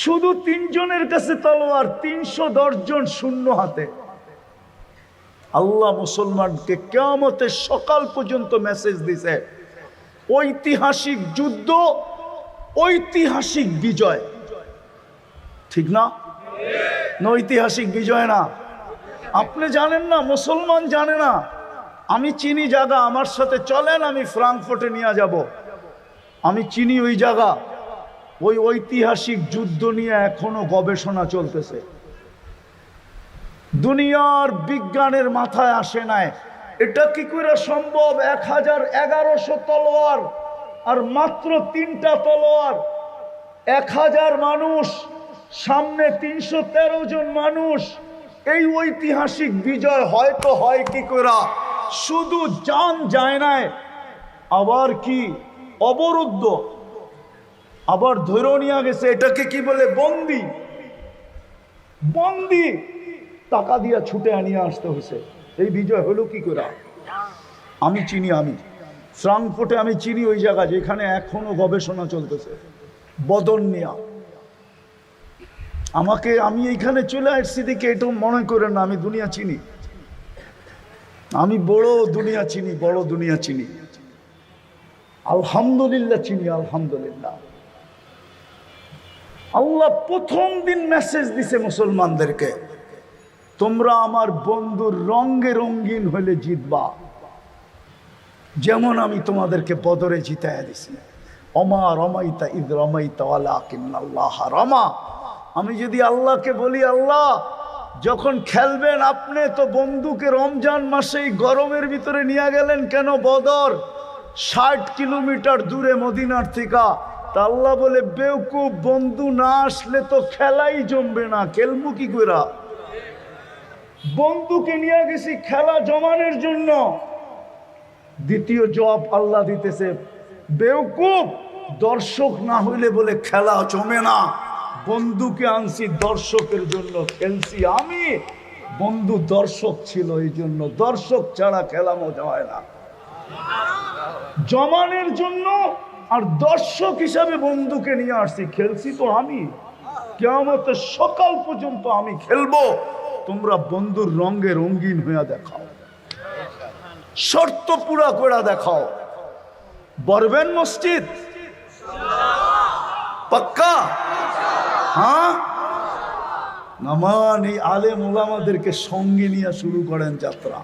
শুধু 3 জনের কাছে তলোয়ার, 310 জন শূন্য হাতে। আল্লাহ মুসলমানকে কিয়ামতের সকাল পর্যন্ত মেসেজ দিছে, ঐতিহাসিক যুদ্ধ, ঐতিহাসিক বিজয়। ঠিক না? ঐতিহাসিক বিজয় না? আপনি জানেন না, মুসলমান জানে না। আমি চিনি জায়গা, আমার সাথে চলেন, আমি ফ্রাঙ্কফুর্টে নিয়ে যাব। আমি চিনি ওই জায়গা। ওই ঐতিহাসিক যুদ্ধ নিয়ে এখনো গবেষণা চলতেছে। দুনিয়ার বিজ্ঞানের মাথায় আসে নাই এটা কি করে সম্ভব? 1100 তলোয়ার আর মাত্র 3টা তলোয়ার, 1000 মানুষ, সামনে 313 জন মানুষ। এই ঐতিহাসিক বিজয় হয়তো হয় কি করে? শুধু জান যায় নাই, আবার কি অবরুদ্ধ, আবার ধরে নিয়ে গেছে। এটাকে কি বলে? বন্দি। বন্দি টাকা দিয়া ছুটে আনিয়ে আসতে হয়েছে। এই বিজয় হলো কি করে? আমি চিনি, আমি ফ্রাঙ্কফুর্টে আমি চিনি ওই জায়গা যেখানে এখনো গবেষণা চলতেছে বদর নিয়া। আমি এইখানে চলে আসছি দিকে এটাও মনে করেন না আমি দুনিয়া চিনি। আমি বড় দুনিয়া চিনি, বড় দুনিয়া চিনি, আলহামদুলিল্লাহ চিনি, আলহামদুলিল্লাহ। আল্লাহ প্রথম দিন মেসেজ দিছে মুসলমানদেরকে, তোমরা আমার বন্ধুর রঙে রঙিন হলে জিতবা, যেমন আমি তোমাদেরকে বদরে জিতাইয়া দিছি। অমা রমাইতা ইদ রমাইতা ওয়ালাকিন্নাল্লাহ রমা। আমি যদি আল্লাহকে বলি, আল্লাহ যখন খেলবেন আপনি তো বন্ধুকে রমজান মাসে গরমের ভিতরে নিয়ে গেলেন কেন বদর, 60 কিলোমিটার দূরে মদিনার থেকে। তা আল্লাহ বলে, বেওকুফ, বন্ধু না আসলে তো খেলাই জমবে না, খেলবো কি করে? বন্ধুকে নিয়ে গেছি খেলা জমানোর জন্য। দ্বিতীয় জবাব আল্লাহ দিতেছে, বেওকুফ, দর্শক না হইলে বলে খেলা জমে না। বন্ধুকে আনছি দর্শকের জন্য, খেলছি আমি। বন্ধু দর্শক ছিল, এই জন্য। দর্শক ছাড়া খেলা মজা হয় না। জমানের জন্য আর দর্শক হিসাবে বন্ধুকে নিয়ে আসছি, খেলছি তো আমি। কিয়ামতের সকাল পর্যন্ত আমি খেলবো, তোমরা বন্ধুর রঙে রঙিন হইয়া দেখাও, শর্ত পুরা করে দেখাও। বরবেন মসজিদ পাক্কা? হ্যাঁ, নামান এই আলেম ওলামাদেরকে সঙ্গে নিয়ে শুরু করেন যাত্রা।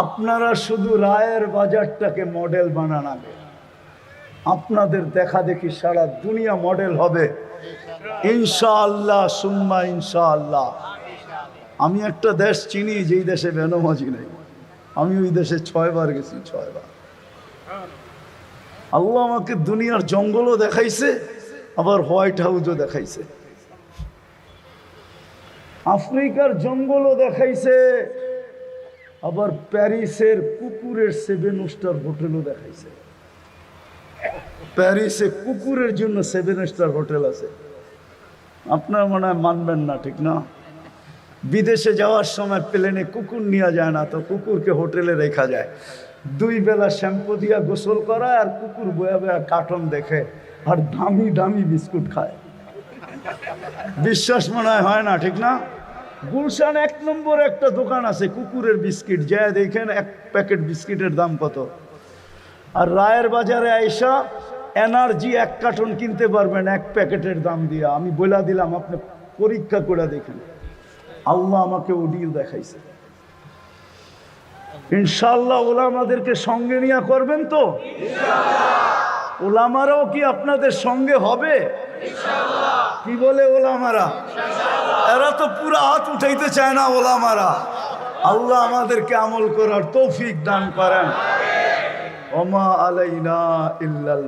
আপনারা শুধু রায়ের বাজারটাকে মডেল বানান আগে, আপনাদের দেখা দেখি সারা দুনিয়া মডেল হবে ইনশাআল্লাহ, সুম্মা ইনশাআল্লাহ। আমি একটা দেশ চিনি যেই দেশে বেনামাজি নেই, আমি ওই দেশে 6 বার গেছি, 6 বার। আল্লাহ আমাকে দুনিয়ার জঙ্গলও দেখাইছে, আবার হোয়াইট হাউসও দেখাইছে, আফ্রিকার জঙ্গলও দেখাইছে, আবার প্যারিসের কুকুরের 7 স্টার হোটেলও দেখাইছে। প্যারিসে কুকুরের জন্য 7 স্টার হোটেল আছে। আপনার মনে হয় মানবেন না, ঠিক না? বিদেশে যাওয়ার সময় প্লেনে কুকুর নেওয়া যায় না, তো কুকুরকে হোটেলে রেখা যায়। 2 বেলা শ্যাম্পু দিয়া গোসল করায়, আর কুকুর বয়া বয়া কার্টুন দেখে আর দামি দামি বিস্কুট খায়। বিশ্বাস মনে হয় না, ঠিক না? গুলশান 1 নম্বর একটা দোকান আছে কুকুরের বিস্কিট, যা দেখেন 1 প্যাকেট বিস্কিটের দাম কত। আর রায়ের বাজারে আইসা এনার্জি 1 কার্টন কিনতে পারবেন 1 প্যাকেটের দাম দিয়ে। আমি বলে দিলাম, আপনি পরীক্ষা করে দেখেন। আল্লাহ আমাকে ওডিল দেখাইছে। ইনশাআল্লাহ ওলামাদেরকে সঙ্গে নিয়ে করবেন তো? ওলামারাও কি আপনাদের সঙ্গে হবে? কি বলে ওলামারা? এরা তো পুরো হাত উঠাইতে চায় না ওলামারা। আল্লাহ আমাদেরকে আমল করার তৌফিক দান করেন। ওমা আলাইনা ইল্লাল